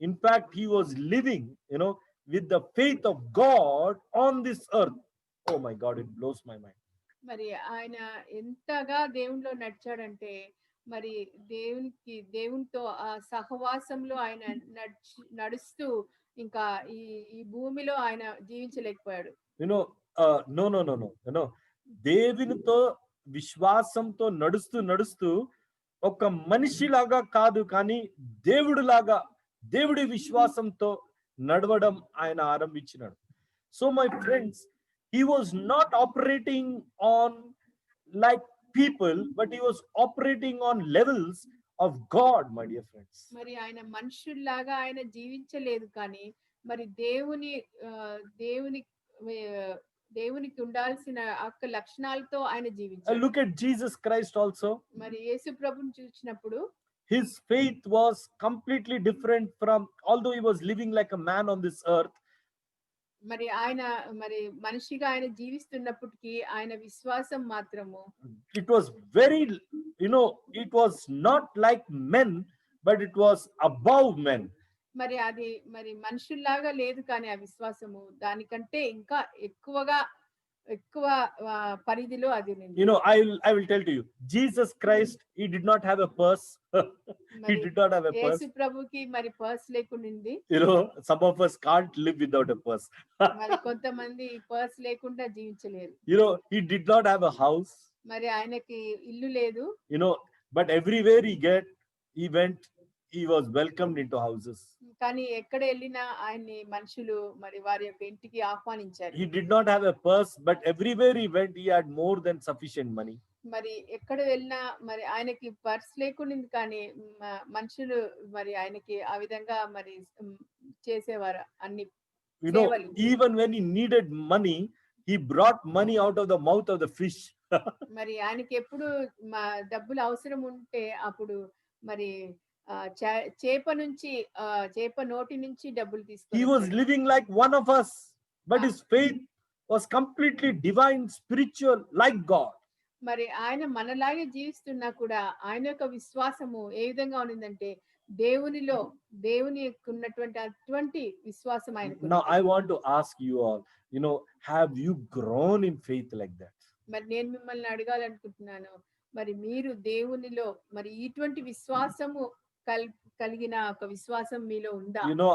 A: In fact, he was living, you know, with the faith of God on this earth. Oh my God, it blows my mind.
D: మరి ఆయన ఎంతగా దేవునిలో నడిచాడంటే మరి దేవునితో ఆ సహవాసంలో ఆయన నడుస్తూ ఇంకా ఈ భూమిలో ఆయన జీవించలేకపోయాడు.
A: You know, no, you know, దేవునితో విశ్వాసంతో నడుస్తూ ఒక మనిషిలాగా కాదు కానీ దేవుడి విశ్వాసంతో నడవడం ఆయన ఆరంభించినాడు. So my friends, he was not operating on like people, but he was operating on levels of God, my dear friends.
D: మరి ఆయన మనుషుల్లాగా ఆయన జీవించలేదు కానీ మరి దేవునికి ఉండాల్సిన అక్క లక్షణాలతో ఆయన జీవించాడు.
A: Look at Jesus Christ also.
D: మరి యేసు ప్రభువుని చూసినప్పుడు
A: his faith was completely different from, although he was living like a man on this earth.
D: మరి ఆయన మరి మనిషిగా ఆయన జీవిస్తున్నప్పటికీ ఆయన విశ్వాసం మాత్రము
A: it was very, you know, it was not like men, but it was above men.
D: మరి అది మరి మనుషుల్లాగా లేదు కానీ ఆ విశ్వాసము దానికంటే ఇంకా ఎక్కువ పరిధిలో అది ఉంది.
A: You know, I will tell to you, Jesus Christ, he did not have a purse. He did not have a purse.
D: యేసు ప్రభుకి మరి purse లేకుండింది.
A: You know, some of us can't live without a purse.
D: మరి కొంతమంది purse లేకుండా జీవించలేరు.
A: You know, he did not have a house.
D: మరి ఆయనకి ఇల్లు లేదు.
A: You know, but everywhere he went, he was welcomed into houses.
D: కానీ ఎక్కడ వెళ్ళినా ఆయన్ని మనుషులు మరి వారి యొక్క ఇంటికి ఆహ్వానించారు.
A: He did not have a purse, but everywhere he went, he had more than sufficient money.
D: మరి ఎక్కడ వెళ్ళినా మరి ఆయనకి పర్స్ లేకుండింది కానీ మనుషులు మరి ఆయనకి ఆ విధంగా మరి చేసేవారు అన్ని.
A: You know, even when he needed money, he brought money out of the mouth of the fish.
D: మరి ఆయనకి ఎప్పుడు డబ్బులు అవసరం ఉంటే అప్పుడు మరి చేప నోటి నుంచి డబ్బులు తీసుకొని
A: He was living like one of us, but his faith was completely divine, spiritual, like God.
D: మరి ఆయన మనలాగే జీవిస్తున్నా కూడా ఆయన యొక్క విశ్వాసము ఏ విధంగా ఉన్నదంటే దేవుని ఉన్నటువంటి అటువంటి విశ్వాసం ఆయనకు.
A: Now I want to ask you all, you know, have you grown in faith like that?
D: మరి నేను మిమ్మల్ని అడగాలనుకుంటున్నాను, మరి మీరు దేవునిలో మరి ఇటువంటి విశ్వాసము కలిగిన ఒక విశ్వాసం మీలో ఉందా?
A: You know,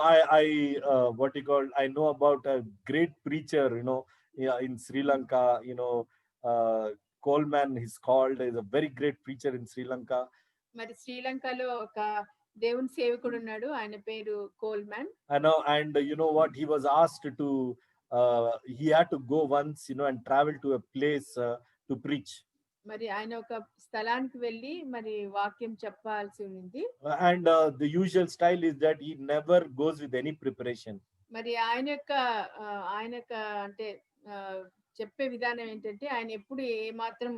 A: I know about a great preacher, you know, in Sri Lanka, you know, Coleman is called, is a very great preacher in Sri Lanka.
D: మరి శ్రీలంకలో ఒక దేవుని సేవకుడు ఉన్నాడు, ఆయన పేరు Coleman.
A: I know, and you know what, he was asked to he had to go once, you know, and travel to a place to preach.
D: మరి ఆయన ఒక స్థలానికి వెళ్ళి మరి వాక్యం చెప్పాల్సి ఉంది.
A: And the usual style is that he never goes with any preparation.
D: మరి ఆయన యొక్క అంటే చెప్పే విధానం ఏంటంటే ఆయన ఎప్పుడు ఏ మాత్రం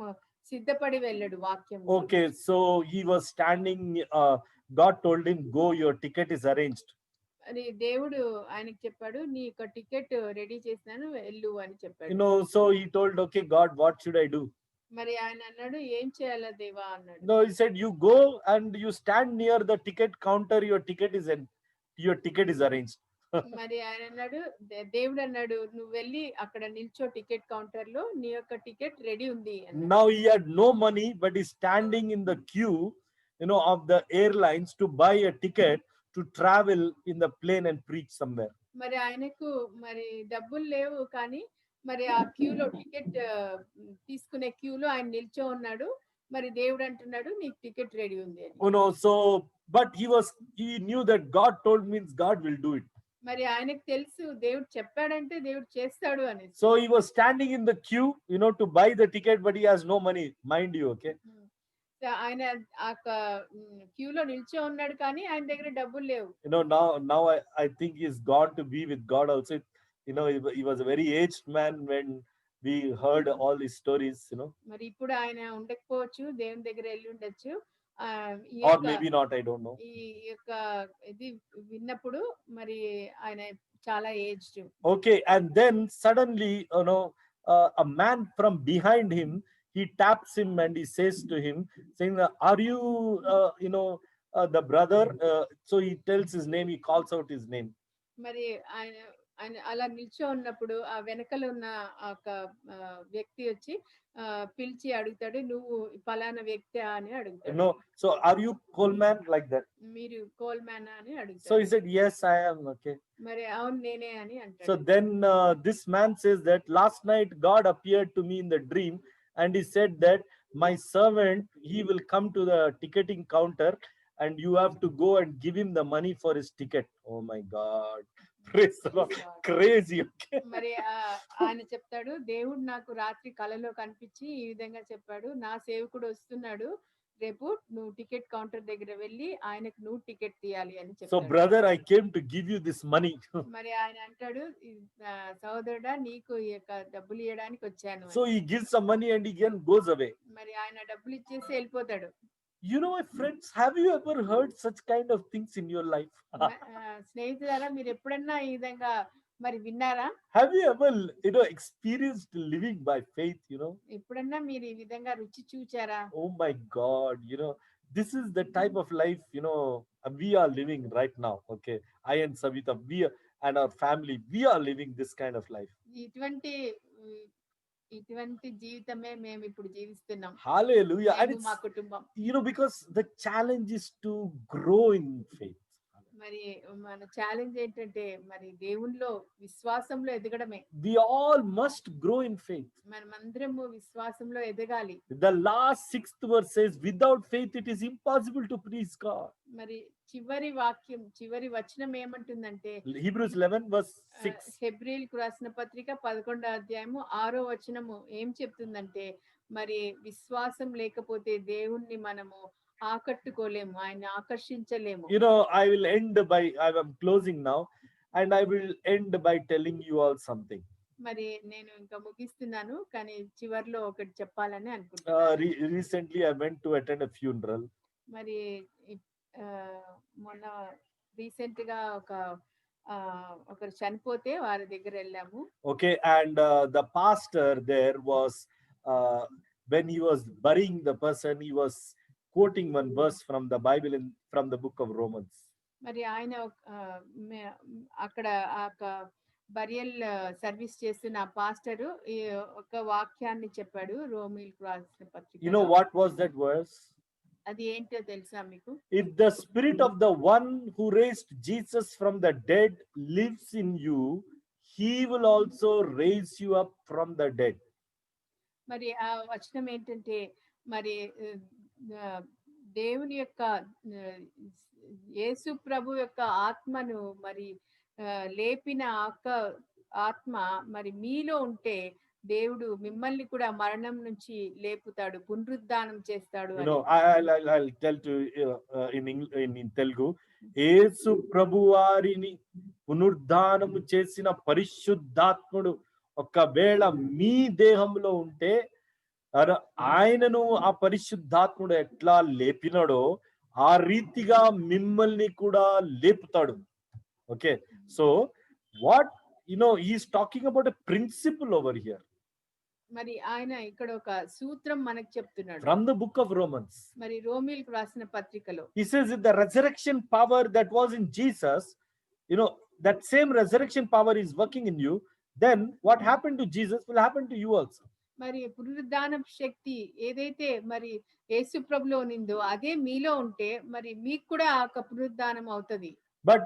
D: సిద్ధపడి వెళ్ళడు వాక్యం.
A: Okay, so he was standing, God told him, go, your ticket is arranged.
D: మరి దేవుడు ఆయనకి చెప్పాడు, నీ యొక్క టికెట్ రెడీ చేసినాను వెళ్ళు అని చెప్పాడు.
A: You know, so he told, okay God, what should I do?
D: మరి ఆయన అన్నాడు, ఏం చేయాలా దేవా అన్నాడు.
A: No, he said, you go and you stand near the ticket counter, your ticket is arranged.
D: మరి ఆయన అన్నాడు, దేవుడు అన్నాడు, నువ్వు వెళ్ళి అక్కడ నిల్చో టికెట్ కౌంటర్ లో, నీ యొక్క టికెట్ రెడీ ఉంది.
A: Now he had no money, but he's standing in the queue, you know, of the airlines to buy a ticket to travel in the plane and preach somewhere.
D: మరి ఆయనకు మరి డబ్బులు లేవు కానీ మరి ఆ క్యూలో టికెట్ తీసుకునే క్యూలో ఆయన నిల్చో ఉన్నాడు. మరి దేవుడు అంటున్నాడు నీకు టికెట్ రెడీ ఉంది అని.
A: You know, so but he knew that God told means God will do it.
D: మరి ఆయనకు తెలుసు దేవుడు చెప్పాడంటే దేవుడు చేస్తాడు అని.
A: So he was standing in the queue, to buy the ticket, but he has no money, mind you, okay?
D: ఆయన ఆ క్యూలో నిల్చో ఉన్నాడు కానీ ఆయన దగ్గర డబ్బులు లేవు.
A: Now I think he's gone to be with God also. He was a very aged man when we heard all these stories.
D: మరి ఇప్పుడు ఆయన ఉండకపోవచ్చు, దేవుని దగ్గర వెళ్ళి ఉండొచ్చు.
A: Or maybe not, I don't know.
D: ఈ యొక్క ఇది విన్నప్పుడు మరి ఆయన చాలా aged.
A: Okay, and then suddenly a man from behind him, he taps him and he says to him saying, are you the brother? So he tells his name, he calls out his name.
D: మరి ఆయన అలా నిల్చో ఉన్నప్పుడు ఆ వెనకల ఉన్న ఒక వ్యక్తి వచ్చి పిలిచి అడుగుతాడు, నువ్వు ఫలానా వ్యక్తి అని అడుగుతాడు.
A: No, so are you Coleman, like that?
D: మీరు కోల్మ్యాన్ అని అడుగుతాడు.
A: So he said, yes, I am. Okay.
D: మరి అవును నేనే అని అంటాడు.
A: So then this man says that last night God appeared to me in the dream and he said that my servant, he will come to the ticketing counter and you have to go and give him the money for his ticket. Oh my God. Praise the Lord. Crazy. Okay.
D: మరి ఆయన చెప్తాడు, దేవుడు నాకు రాత్రి కలలో కనిపించి ఈ విధంగా చెప్పాడు, నా సేవకుడు వస్తున్నాడు, రేపు నువ్వు టికెట్ కౌంటర్ దగ్గర వెళ్ళి ఆయనకు నువ్వు టికెట్ తీయాలి అని చెప్పాడు.
A: So brother, I came to give you this money.
D: మరి ఆయన అంటాడు, సహోదరుడా నీకు ఈ యొక్క డబ్బులు ఇవ్వడానికి వచ్చాను.
A: So he gives some money and he again goes away.
D: మరి ఆయన డబ్బులు ఇచ్చేసి వెళ్ళిపోతాడు.
A: My friends, have you ever heard such kind of things in your life?
D: స్నేహితులారా, మీరు ఎప్పుడన్నా ఈ విధంగా మరి విన్నారా?
A: Have you ever experienced living by faith?
D: ఎప్పుడన్నా మీరు ఈ విధంగా రుచి చూచారా?
A: Oh my God, this is the type of life we are living right now. Okay, I and Savita, and our family, we are living this kind of life.
D: ఇటువంటి జీవితమే మేము ఇప్పుడు జీవిస్తున్నాం.
A: Hallelujah. And
D: మా కుటుంబం.
A: because the challenge is to grow in faith.
D: మరి మన challenge ఏంటంటే మరి దేవునిలో విశ్వాసంలో ఎదగడమే.
A: We all must grow in faith.
D: మనమందరము విశ్వాసంలో ఎదగాలి.
A: The last 6th verse says, without faith it is impossible to please God.
D: మరి చివరి వాక్యం, చివరి వచనం ఏమంటుందంటే
A: Hebrews 11 verse 6.
D: హెబ్రీయులకు రాసిన పత్రిక 11వ అధ్యాయము 6వ వచనము ఏం చెప్తుందంటే మరి విశ్వాసం లేకపోతే దేవుణ్ణి మనము ఆకట్టుకోలేము, ఆయన ఆకర్షించలేము.
A: I will end by, I am closing now and I will end by telling you all something.
D: మరి నేను ఇంకా ముగిస్తున్నాను కానీ చివర్లో ఒకటి చెప్పాలని అనుకుంటున్నాను.
A: Recently I went to attend a funeral.
D: మరి మొన్న రీసెంట్ గా ఒకరు చనిపోతే వారి దగ్గర వెళ్ళాము.
A: Okay, and the pastor there was when he was burying the person, he was quoting one verse from the Bible from the book of Romans.
D: మరి ఆయన అక్కడ బరియల్ సర్వీస్ చేస్తున్న పాస్టర్ ఒక వాక్యాన్ని చెప్పాడు రోమీయులకు రాసిన పత్రిక.
A: What was that verse?
D: అది ఏంటో తెలుసా మీకు?
A: If the spirit of the one who raised Jesus from the dead lives in you, he will also raise you up from the dead.
D: మరి ఆ వచనం ఏంటంటే మరి దేవుని యొక్క యేసు ప్రభు యొక్క ఆత్మను మరి లేపిన ఆత్మ మరి మీలో ఉంటే దేవుడు మిమ్మల్ని కూడా మరణం నుంచి లేపుతాడు, పునరుద్ధానం చేస్తాడు.
A: I'll tell to in Telugu, యేసు ప్రభువారిని పునరుద్ధానము చేసిన పరిశుద్ధాత్ముడు ఒకవేళ మీ దేహంలో ఉంటే ఆయనను ఆ పరిశుద్ధాత్ముడు ఎట్లా లేపినాడో ఆ రీతిగా మిమ్మల్ని కూడా లేపుతాడు. Okay, so what he's talking about a principle over here.
D: మరి ఆయన ఇక్కడ ఒక సూత్రం మనకు చెప్తున్నాడు
A: from the book of Romans.
D: మరి రోమీయులకు రాసిన పత్రికలో
A: He says if the resurrection power that was in Jesus, that same resurrection power is working in you, then what happened to Jesus will happen to you also.
D: మరి పునరుద్ధాన శక్తి ఏదైతే మరి యేసు ప్రభులో నిందో అదే మీలో ఉంటే మరి మీకు కూడా ఆ పునరుద్ధానం అవుతది.
A: But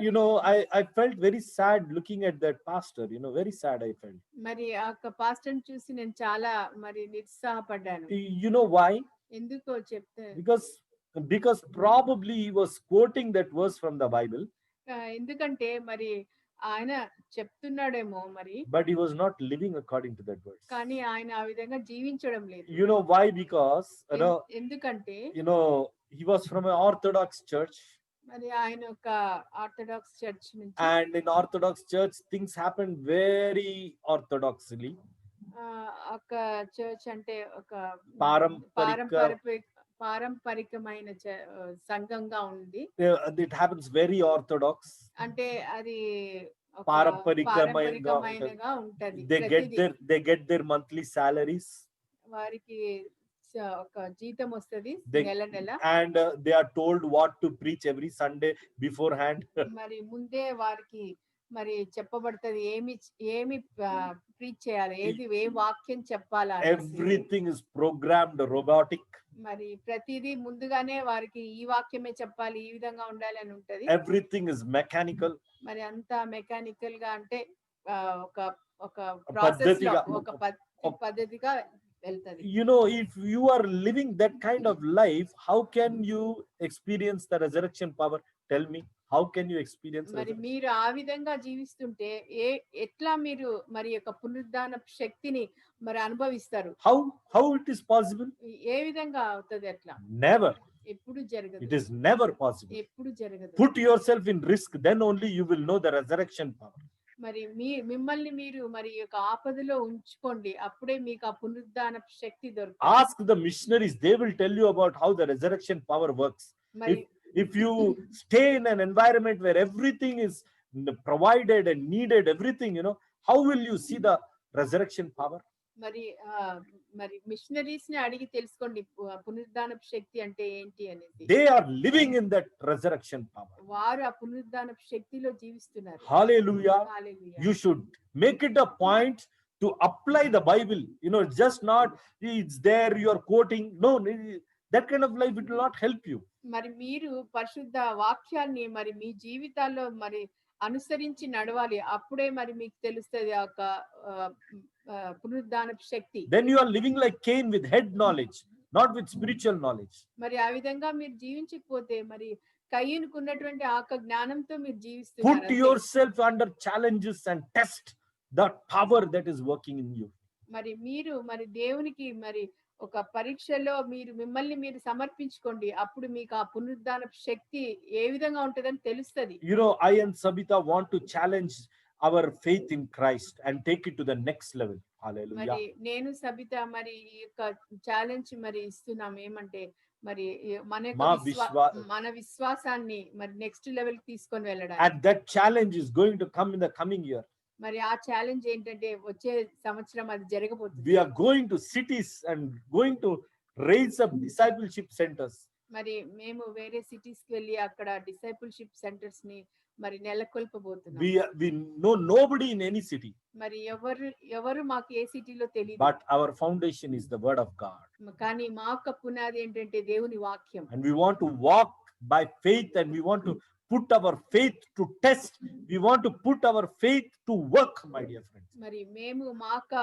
A: I felt very sad looking at that pastor. Very sad I felt.
D: మరి ఆ యొక్క పాస్టర్ని చూసి నేను చాలా మరి నిరుత్సాహపడ్డాను.
A: You know why?
D: ఎందుకో చెప్తే
A: Because probably he was quoting that verse from the Bible,
D: ఎందుకంటే మరి ఆయన చెప్తున్నాడేమో మరి,
A: but he was not living according to that verse.
D: కానీ ఆయన ఆ విధంగా జీవించడం లేదు.
A: You know why? Because
D: ఎందుకంటే
A: he was from an Orthodox church,
D: మరి ఆయన ఒక ఆర్థోడాక్స్ చర్చ్ నుంచి,
A: and in Orthodox church things happen very orthodoxly.
D: ఒక చర్చ్ అంటే ఒక పారంపరికమైన సంఘంగా ఉంది.
A: It happens very orthodox.
D: అంటే అది
A: పారంపరికమైనగా
D: ఉంటది.
A: They get their monthly salaries.
D: వారికి ఒక జీతం వస్తది నెల.
A: And they are told what to preach every Sunday beforehand.
D: మరి ముందే వారికి మరి చెప్పబడుతుంది ఏమి ప్రీచ్ చేయాలి, ఏ వాక్యం చెప్పాలా.
A: Everything is programmed robotic.
D: మరి ప్రతిదీ ముందుగానే వారికి ఈ వాక్యమే చెప్పాలి, ఈ విధంగా ఉండాలి అని ఉంటది.
A: Everything is mechanical.
D: మరి అంతా మెకానికల్ గా అంటే ఒక ప్రాసెస్ లో ఒక పద్ధతిగా వెళ్తది.
A: If you are living that kind of life, how can you experience the resurrection power? Tell me, how can you experience
D: మరి మీరు ఆ విధంగా జీవిస్తుంటే ఎట్లా మీరు మరి యొక్క పునరుద్ధాన శక్తిని మరి అనుభవిస్తారు?
A: How it is possible?
D: ఏ విధంగా అవుతది అట్లా?
A: Never.
D: ఎప్పుడు జరగదు.
A: It is never possible.
D: ఎప్పుడు జరగదు.
A: Put yourself in risk, then only you will know the resurrection power.
D: మరి మిమ్మల్ని మీరు మరి యొక్క ఆపదలో ఉంచుకోండి, అప్పుడే మీకు ఆ పునరుద్ధాన శక్తి దొరుకుతుంది.
A: Ask the missionaries, they will tell you about how the resurrection power works. If you stay in an environment where everything is provided and needed, everything, how will you see the resurrection power?
D: మరి machineries ని అడిగి తెలుసుకోండి పునరుద్ధాన శక్తి అంటే ఏంటి అనేది.
A: They are living in that resurrection power.
D: వారు ఆ పునరుద్ధాన శక్తిలో జీవిస్తున్నారు.
A: Hallelujah.
D: Hallelujah.
A: You should make it a point to apply the Bible. Just not it's there you are quoting. No, that kind of life, it will not help you.
D: మరి మీరు పరిశుద్ధ వాక్యాన్ని మరి మీ జీవితాల్లో మరి అనుసరించి నడవాలి, అప్పుడే మరి మీకు తెలుస్తుంది ఆ పునరుద్ధాన శక్తి.
A: Then you are living like Cain with head knowledge, not with spiritual knowledge.
D: మరి ఆ విధంగా మీరు జీవించకపోతే మరి కయ్యూనుకు ఉన్నటువంటి ఆ జ్ఞానంతో మీరు జీవిస్తున్నారు.
A: Put yourself under challenges and test the power that is working in you.
D: మరి మీరు మరి దేవునికి మరి ఒక పరీక్షలో మిమ్మల్ని మీరు సమర్పించుకోండి, అప్పుడు మీకు ఆ పునరుద్ధాన శక్తి ఏ విధంగా ఉంటదని తెలుస్తది.
A: I and Sabita want to challenge our faith in Christ and take it to the next level. Hallelujah.
D: మరి నేను సబిత మరి ఈ యొక్క ఛాలెంజ్ మరి ఇస్తున్నాం ఏమంటే మరి మన విశ్వాసాన్ని మరి నెక్స్ట్ లెవెల్ కి తీసుకొని వెళ్ళడానికి.
A: And that challenge is going to come in the coming year.
D: మరి ఆ ఛాలెంజ్ ఏంటంటే వచ్చే సంవత్సరం అది జరగబోతుంది.
A: We are going to cities and going to raise up discipleship centers.
D: మరి మేము వేరే సిటీస్ కి వెళ్ళి అక్కడ డిసైపుల్షిప్ సెంటర్స్ ని మరి నెలకొల్పబోతున్నాం.
A: We know nobody in any city.
D: మరి ఎవరు మాకు ఏ సిటీలో తెలియదు.
A: But our foundation is the word of God.
D: కానీ మా యొక్క పునాది ఏంటంటే దేవుని వాక్యం.
A: And we want to walk by faith, and we want to put our faith to test. We want to put our faith to work, my dear friends.
D: మరి మేము మా యొక్క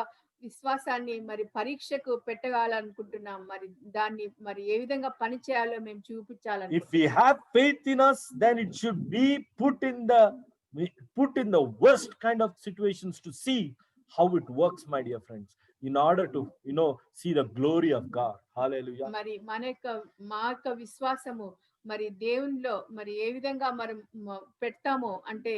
D: విశ్వాసాన్ని మరి పరీక్షకు పెట్టాలనుకుంటున్నాం. మరి దాన్ని మరి ఏ విధంగా పని చేయాలో మేము చూపించాలని.
A: If we have faith in us, then it should be put in the worst kind of situations to see how it works, my dear friends, in order to see the glory of God. Hallelujah.
D: మరి మా యొక్క విశ్వాసము మరి దేవునిలో మరి ఏ విధంగా మనం పెడతామో అంటే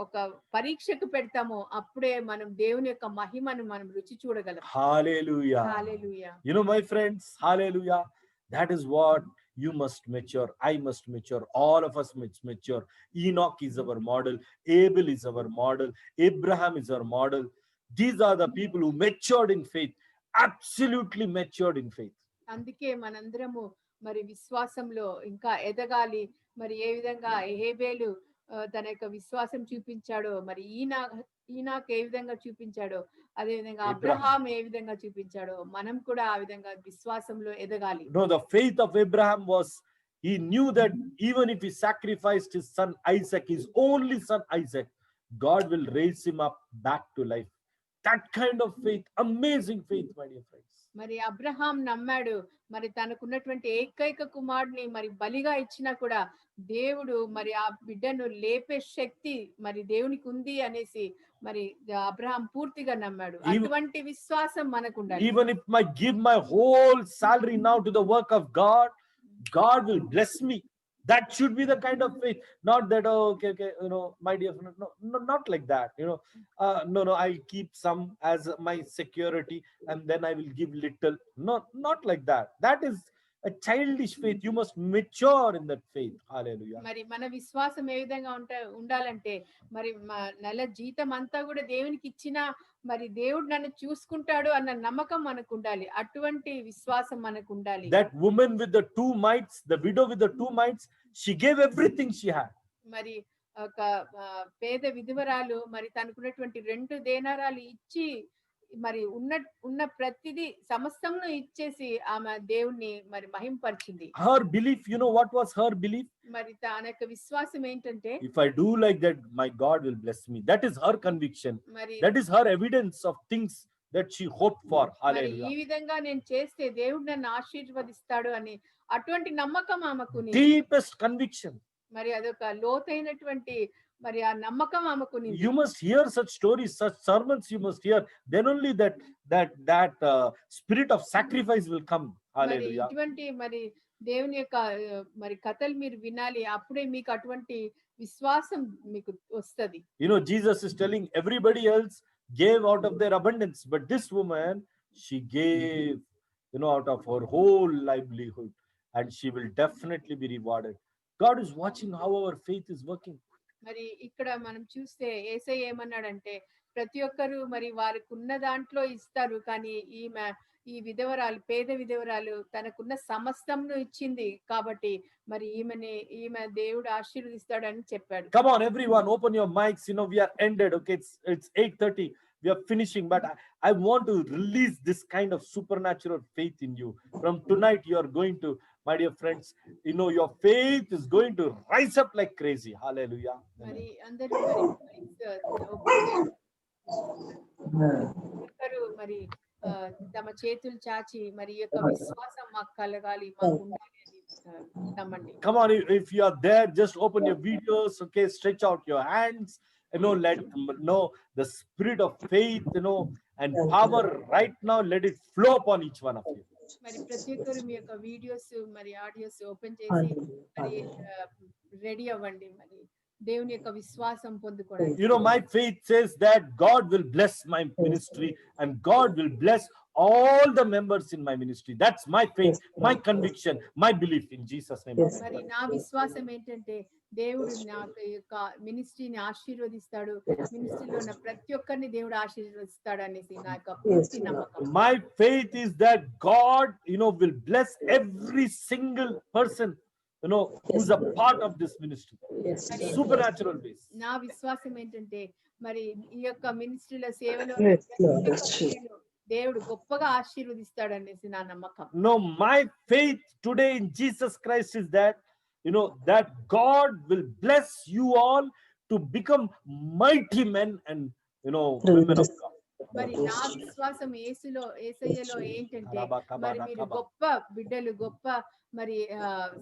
D: ఒక పరీక్షకు పెడతామో అప్పుడే మనం దేవుని యొక్క మహిమను మనం రుచి చూడగలం.
A: Hallelujah.
D: Hallelujah.
A: My friends, hallelujah, that is what you must mature. I must mature. All of us must mature. Enoch is our model. Abel is our model. Abraham is our model. These are the people who matured in faith, absolutely matured in faith.
D: అందుకే మనందరము మరి విశ్వాసంలో ఇంకా ఎదగాలి. మరి ఏ విధంగా హేబేలు తన యొక్క విశ్వాసం చూపించాడో, మరి ఈనాక్ ఏ విధంగా చూపించాడో, అదే విధంగా అబ్రహాం ఏ విధంగా చూపించాడో మనం కూడా ఆ విధంగా విశ్వాసంలో ఎదగాలి.
A: The faith of Abraham was He knew that even if he sacrificed his son Isaac, his only son Isaac, God will raise him up back to life. That kind of faith, amazing faith, my dear friends.
D: మరి Abraham నమ్మాడు, మరి తనకున్నటువంటి ఏకైక కుమారుడిని మరి బలిగా ఇచ్చినా కూడా దేవుడు మరి ఆ బిడ్డను లేపే శక్తి మరి దేవునికి ఉంది అనేసి మరి అబ్రహాం పూర్తిగా నమ్మాడు. అటువంటి విశ్వాసం మనకు ఉండాలి.
A: Even if I give my whole salary now to the work of God, God will bless me. That should be the kind of faith. Not that, oh, okay, my dear friend, no, not like that. No, I'll keep some as my security and then I will give little. No, not like that. That is a childish faith. You must mature in that faith. Hallelujah.
D: మరి మన విశ్వాసం ఏ విధంగా ఉండాలంటే మరి నెల జీతం అంతా కూడా దేవునికి ఇచ్చినా మరి దేవుడు నన్ను చూసుకుంటాడు అన్న నమ్మకం మనకు ఉండాలి. అటువంటి విశ్వాసం మనకు ఉండాలి.
A: That woman with the 2 mites, the widow with the 2 mites, she gave everything she had.
D: మరి ఒక పేద విధవరాలు మరి తనకున్నటువంటి 2 దేనారాలు ఇచ్చి మరి ఉన్న ప్రతిదీ సమస్తమును ఇచ్చేసి ఆమె దేవుణ్ణి మరి మహింపరిచింది.
A: Her belief, what was her belief?
D: మరి తన యొక్క విశ్వాసం ఏంటంటే,
A: if I do like that, my God will bless me. That is her conviction.
D: మరి
A: That is her evidence of things that she hoped for. Hallelujah.
D: ఈ విధంగా నేను చేస్తే దేవుడు నన్ను ఆశీర్వదిస్తాడు అని అటువంటి నమ్మకం ఆమెకు
A: Deepest conviction.
D: మరి అదొక లోతైనటువంటి మరి ఆ నమ్మకం ఆమెకు.
A: You must hear such stories, such sermons you must hear. Then only that spirit of sacrifice will come. Hallelujah.
D: ఇటువంటి మరి దేవుని యొక్క మరి కథలు మీరు వినాలి, అప్పుడే మీకు అటువంటి విశ్వాసం మీకు వస్తది.
A: Jesus is telling everybody else gave out of their abundance, but this woman, she gave out of her whole livelihood, and she will definitely be rewarded. God is watching how our faith is working.
D: మరి ఇక్కడ మనం చూస్తే యేసయ్య ఏమన్నాడంటే, ప్రతి ఒక్కరు మరి వారికి ఉన్న దాంట్లో ఇస్తారు, కానీ ఈ విధవరాలు, పేద విధవరాలు తనకున్న సమస్తంను ఇచ్చింది కాబట్టి మరి ఈమె దేవుడు ఆశీర్వదిస్తాడని చెప్పాడు.
A: Come on everyone, open your mics. We are ended. Okay, it's 8:30. We are finishing, but I want to release this kind of supernatural faith in you. From tonight you are going to, my dear friends, your faith is going to rise up like crazy. Hallelujah.
D: మరి అందరూ మరి తమ చేతులు చాచి మరి యొక్క విశ్వాసం మాకు కలగాలి, మాకు ఉండాలి అని నమ్మండి.
A: Come on, if you are there, just open your videos. Okay, stretch out your hands. Let the spirit of faith, and power right now, let it flow upon each one of you.
D: మరి ప్రతి ఒక్కరు మీ యొక్క videos మరి audios open చేసి మరి ready అవ్వండి, మరి దేవుని యొక్క విశ్వాసం పొందుకోవడానికి.
A: My faith says that God will bless my ministry and God will bless all the members in my ministry. That's my faith, my conviction, my belief in Jesus' name.
D: మరి నా విశ్వాసం ఏంటంటే దేవుడు నా యొక్క మినిస్ట్రీని ఆశీర్వదిస్తాడు, మినిస్ట్రీలో ఉన్న ప్రతి ఒక్కరిని దేవుడు ఆశీర్వదిస్తాడు అనేసి నా యొక్క పూర్తి నమ్మకం.
A: My faith is that God will bless every single person who's a part of this ministry. Supernatural ways.
D: నా విశ్వాసం ఏంటంటే మరి ఈ యొక్క మినిస్ట్రీలో సేవలో దేవుడు గొప్పగా ఆశీర్వదిస్తాడు అనేసి నా నమ్మకం.
A: No, my faith today in Jesus Christ is that that God will bless you all to become mighty men and women of God.
D: మరి నా విశ్వాసం యేసయ్యలో ఏంటంటే మరి మీరు గొప్ప బిడ్డలు, గొప్ప మరి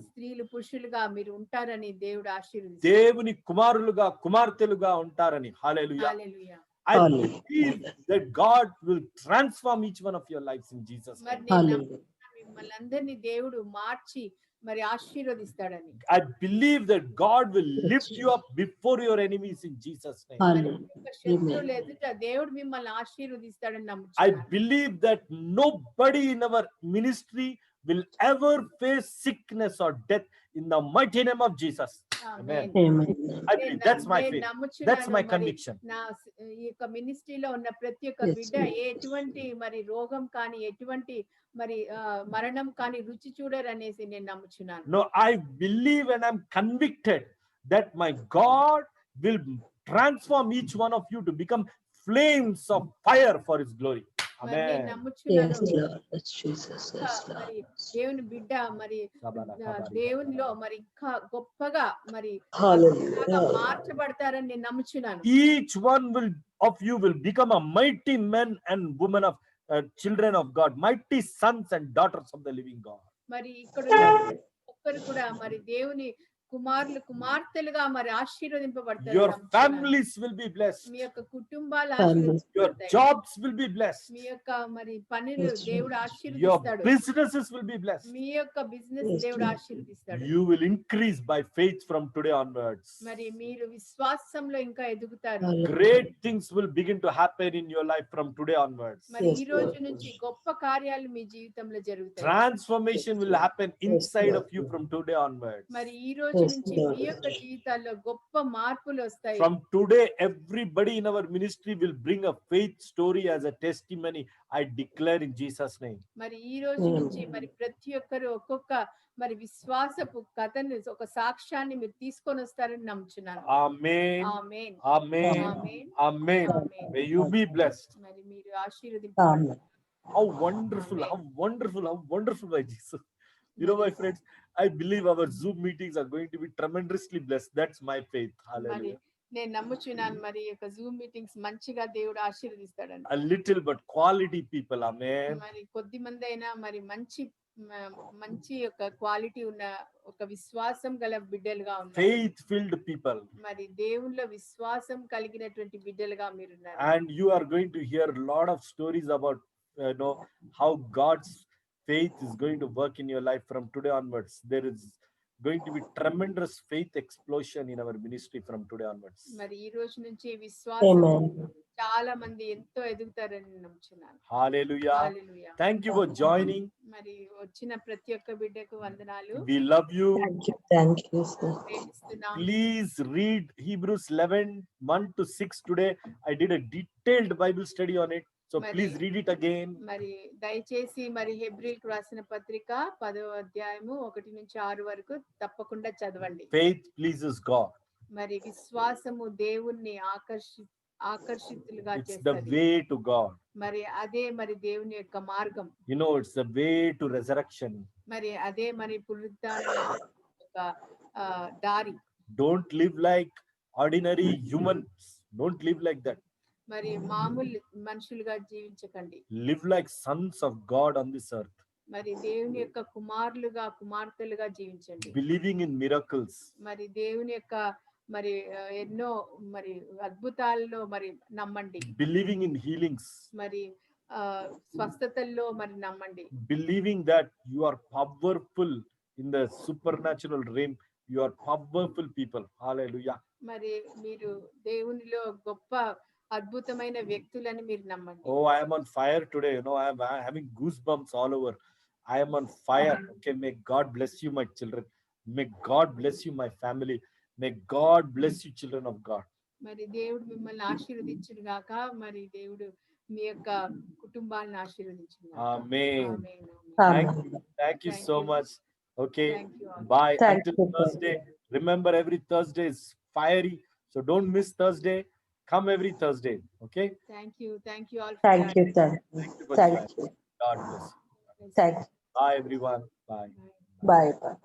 D: స్త్రీలు, పురుషులుగా మీరు ఉంటారని దేవుడు ఆశీర్వదిస్తాడు.
A: దేవుని కుమారులుగా, కుమార్తెలుగా ఉంటారని. హల్లెలూయా.
D: హల్లెలూయా.
A: I believe that God will transform each one of your lives in Jesus' name.
D: మిమ్మల్ని అందరినీ దేవుడు మార్చి మరి ఆశీర్వదిస్తాడని.
A: I believe that God will lift you up before your enemies in Jesus' name.
D: శత్రువుల ఎదుట దేవుడు మిమ్మల్ని ఆశీర్వదిస్తాడని
A: I
D: నమ్ముచున్నాను.
A: believe that nobody in our ministry will ever face sickness or death in the mighty name of Jesus. Amen. I believe that's my faith. That's my conviction.
D: నా ఈ యొక్క మినిస్ట్రీలో ఉన్న ప్రతి ఒక్క బిడ్డ ఎటువంటి మరి రోగం కానీ ఎటువంటి మరి మరణం కానీ రుచి చూడరనేసి నేను నమ్ముచున్నాను.
A: No, I believe and I'm convicted that my God will transform each one of you to become flames of fire for his glory.
D: మరి నేను
A: Amen.
D: నమ్ముచున్నాను
G: Yes, Lord. Yes, Jesus.
D: ఇంకా
G: Yes,
D: మరి
G: Lord.
D: దేవుని బిడ్డ మరి
A: Kabala,
D: ఆ,
A: kabali,
D: దేవునిలో మరి ఇంకా గొప్పగా మరి
G: Hallelujah.
D: అద్భుతంగా మార్చబడతారని నేను నమ్ముచున్నాను.
A: Each one of you will become a mighty men and women of children of God, mighty sons and daughters of the living God.
D: మరి ఇక్కడ ఉన్న ఒక్కరు కూడా మరి దేవుని కుమారులు కుమార్తెలుగా మరి ఆశీర్వదింపబడతారు
A: Your
D: నమ్ముచున్నాను.
A: families will be blessed.
D: మీ యొక్క కుటుంబాలు
G: Families.
A: Your
D: ఆశీర్వదింపబడతాయి.
A: jobs will be blessed.
D: మీ యొక్క మరి పనులు
G: Yes,
D: దేవుడు
A: Your
D: ఆశీర్వదిస్తాడు.
A: businesses will be blessed.
D: మీ యొక్క బిజినెస్
G: Yes,
D: దేవుడు
G: Lord.
D: ఆశీర్వదిస్తాడు.
A: You will increase by faith from today onwards.
D: మరి మీరు విశ్వాసంలో ఇంకా ఎదుగుతారు.
G: Hallelujah.
A: Great things will begin to happen in your life from today onwards.
D: మరి
G: Yes,
D: ఈ రోజు
G: Lord.
D: నుంచి గొప్ప కార్యాలు మీ జీవితంలో జరుగుతాయి.
A: Transformation will happen
G: Yes,
A: inside
G: Lord.
A: of you from today onwards.
D: మరి ఈ రోజు
G: Yes,
D: నుంచి
G: Lord.
D: మీ యొక్క జీవితాల్లో గొప్ప మార్పులు వస్తాయి.
A: From today, everybody in our ministry will bring a faith story as a testimony. I declare in Jesus' name.
D: మరి ఈ రోజు నుంచి మరి ప్రతి ఒక్కరు ఒక్కొక్క మరి విశ్వాసపు కథను ఒక సాక్ష్యాన్ని మీరు తీసుకొని వస్తారని నమ్ముచున్నాను.
A: Amen.
D: Amen.
A: Amen.
D: Amen.
A: Amen.
D: Amen.
A: May you be blessed.
D: మరి మీరు ఆశీర్వదింపబడాలి.
G: Amen.
A: How wonderful, how wonderful, how wonderful by Jesus. You know, my friends, I believe our Zoom meetings are going to be tremendously blessed. That's my faith.
D: మరి
A: Hallelujah.
D: నేను నమ్ముచున్నాను మరి ఈ యొక్క Zoom meetings మంచిగా దేవుడు ఆశీర్వదిస్తాడని.
A: A little but quality people. Amen.
D: మరి కొద్ది మంది అయినా మరి మంచి యొక్క క్వాలిటీ ఉన్న ఒక విశ్వాసం గల బిడ్డలుగా ఉన్నారు.
A: Faith filled people.
D: మరి దేవునిలో విశ్వాసం కలిగినటువంటి బిడ్డలుగా మీరున్నారు.
A: And you are going to hear a lot of stories about how God's faith is going to work in your life from today onwards. There is going to be tremendous faith explosion in our ministry from today onwards.
D: మరి ఈ రోజు నుంచి విశ్వాసం
G: Amen.
D: చాలా మంది ఎంతో ఎదుగుతారని నమ్ముచున్నాను.
A: Hallelujah.
D: Hallelujah.
A: Thank you for joining.
D: మరి వచ్చిన ప్రతి ఒక్క బిడ్డకు వందనాలు.
A: We love you.
G: Thank you. Thank you, sir.
D: ప్రేమిస్తున్నాం.
A: Please read Hebrews 11, 1 to 6 today. I did a detailed Bible study on it. So please read it again.
D: మరి దయచేసి మరి హెబ్రీలకు రాసిన పత్రిక 10వ అధ్యాయము 1 నుంచి 6 వరకు తప్పకుండా చదవండి.
A: Faith pleases God.
D: మరి విశ్వాసము దేవుణ్ణి ఆకర్షితులుగా
A: It's the
D: చేస్తుంది.
A: way to God.
D: మరి అదే మరి దేవుని యొక్క మార్గం.
A: You know, it's the way to resurrection.
D: మరి అదే మరి పునరుద్ధానం యొక్క దారి.
A: Don't live like ordinary humans. Don't live like that.
D: మరి మామూలు మనుషులుగా జీవించకండి.
A: Live like sons of God on this earth.
D: మరి దేవుని యొక్క కుమారులుగా కుమార్తెలుగా జీవించండి.
A: Believing in miracles.
D: మరి దేవుని యొక్క మరి ఎన్నో మరి అద్భుతాల్లో మరి నమ్మండి.
A: Believing in healings.
D: మరి స్వస్థతల్లో మరి నమ్మండి.
A: Believing that you are powerful in the supernatural realm. You are powerful people. Hallelujah.
D: మరి మీరు దేవునిలో గొప్ప అద్భుతమైన వ్యక్తులని మీరు నమ్మండి.
A: Oh, I am on fire today. I am having goosebumps all over. I am on fire. Okay, may God bless you, my children. May God bless you, my family. May God bless you, children of God.
D: మరి దేవుడు మిమ్మల్ని ఆశీర్వదించును గాక. మరి దేవుడు మీ యొక్క కుటుంబాలను ఆశీర్వదించును గాక.
A: Amen.
D: Amen.
A: Thank you so much. Okay,
D: Thank you all.
A: bye.
G: Thank
A: Until
G: you.
A: Thursday. Remember, every Thursday is fiery. So don't miss Thursday. Come every Thursday. Okay.
D: Thank you all. for
G: Thank you,
D: joining.
G: sir.
A: Thank you for
G: Thank
A: joining.
G: you.
A: God bless you.
G: Thank you.
A: Bye, everyone. Bye.
G: Bye. Bye.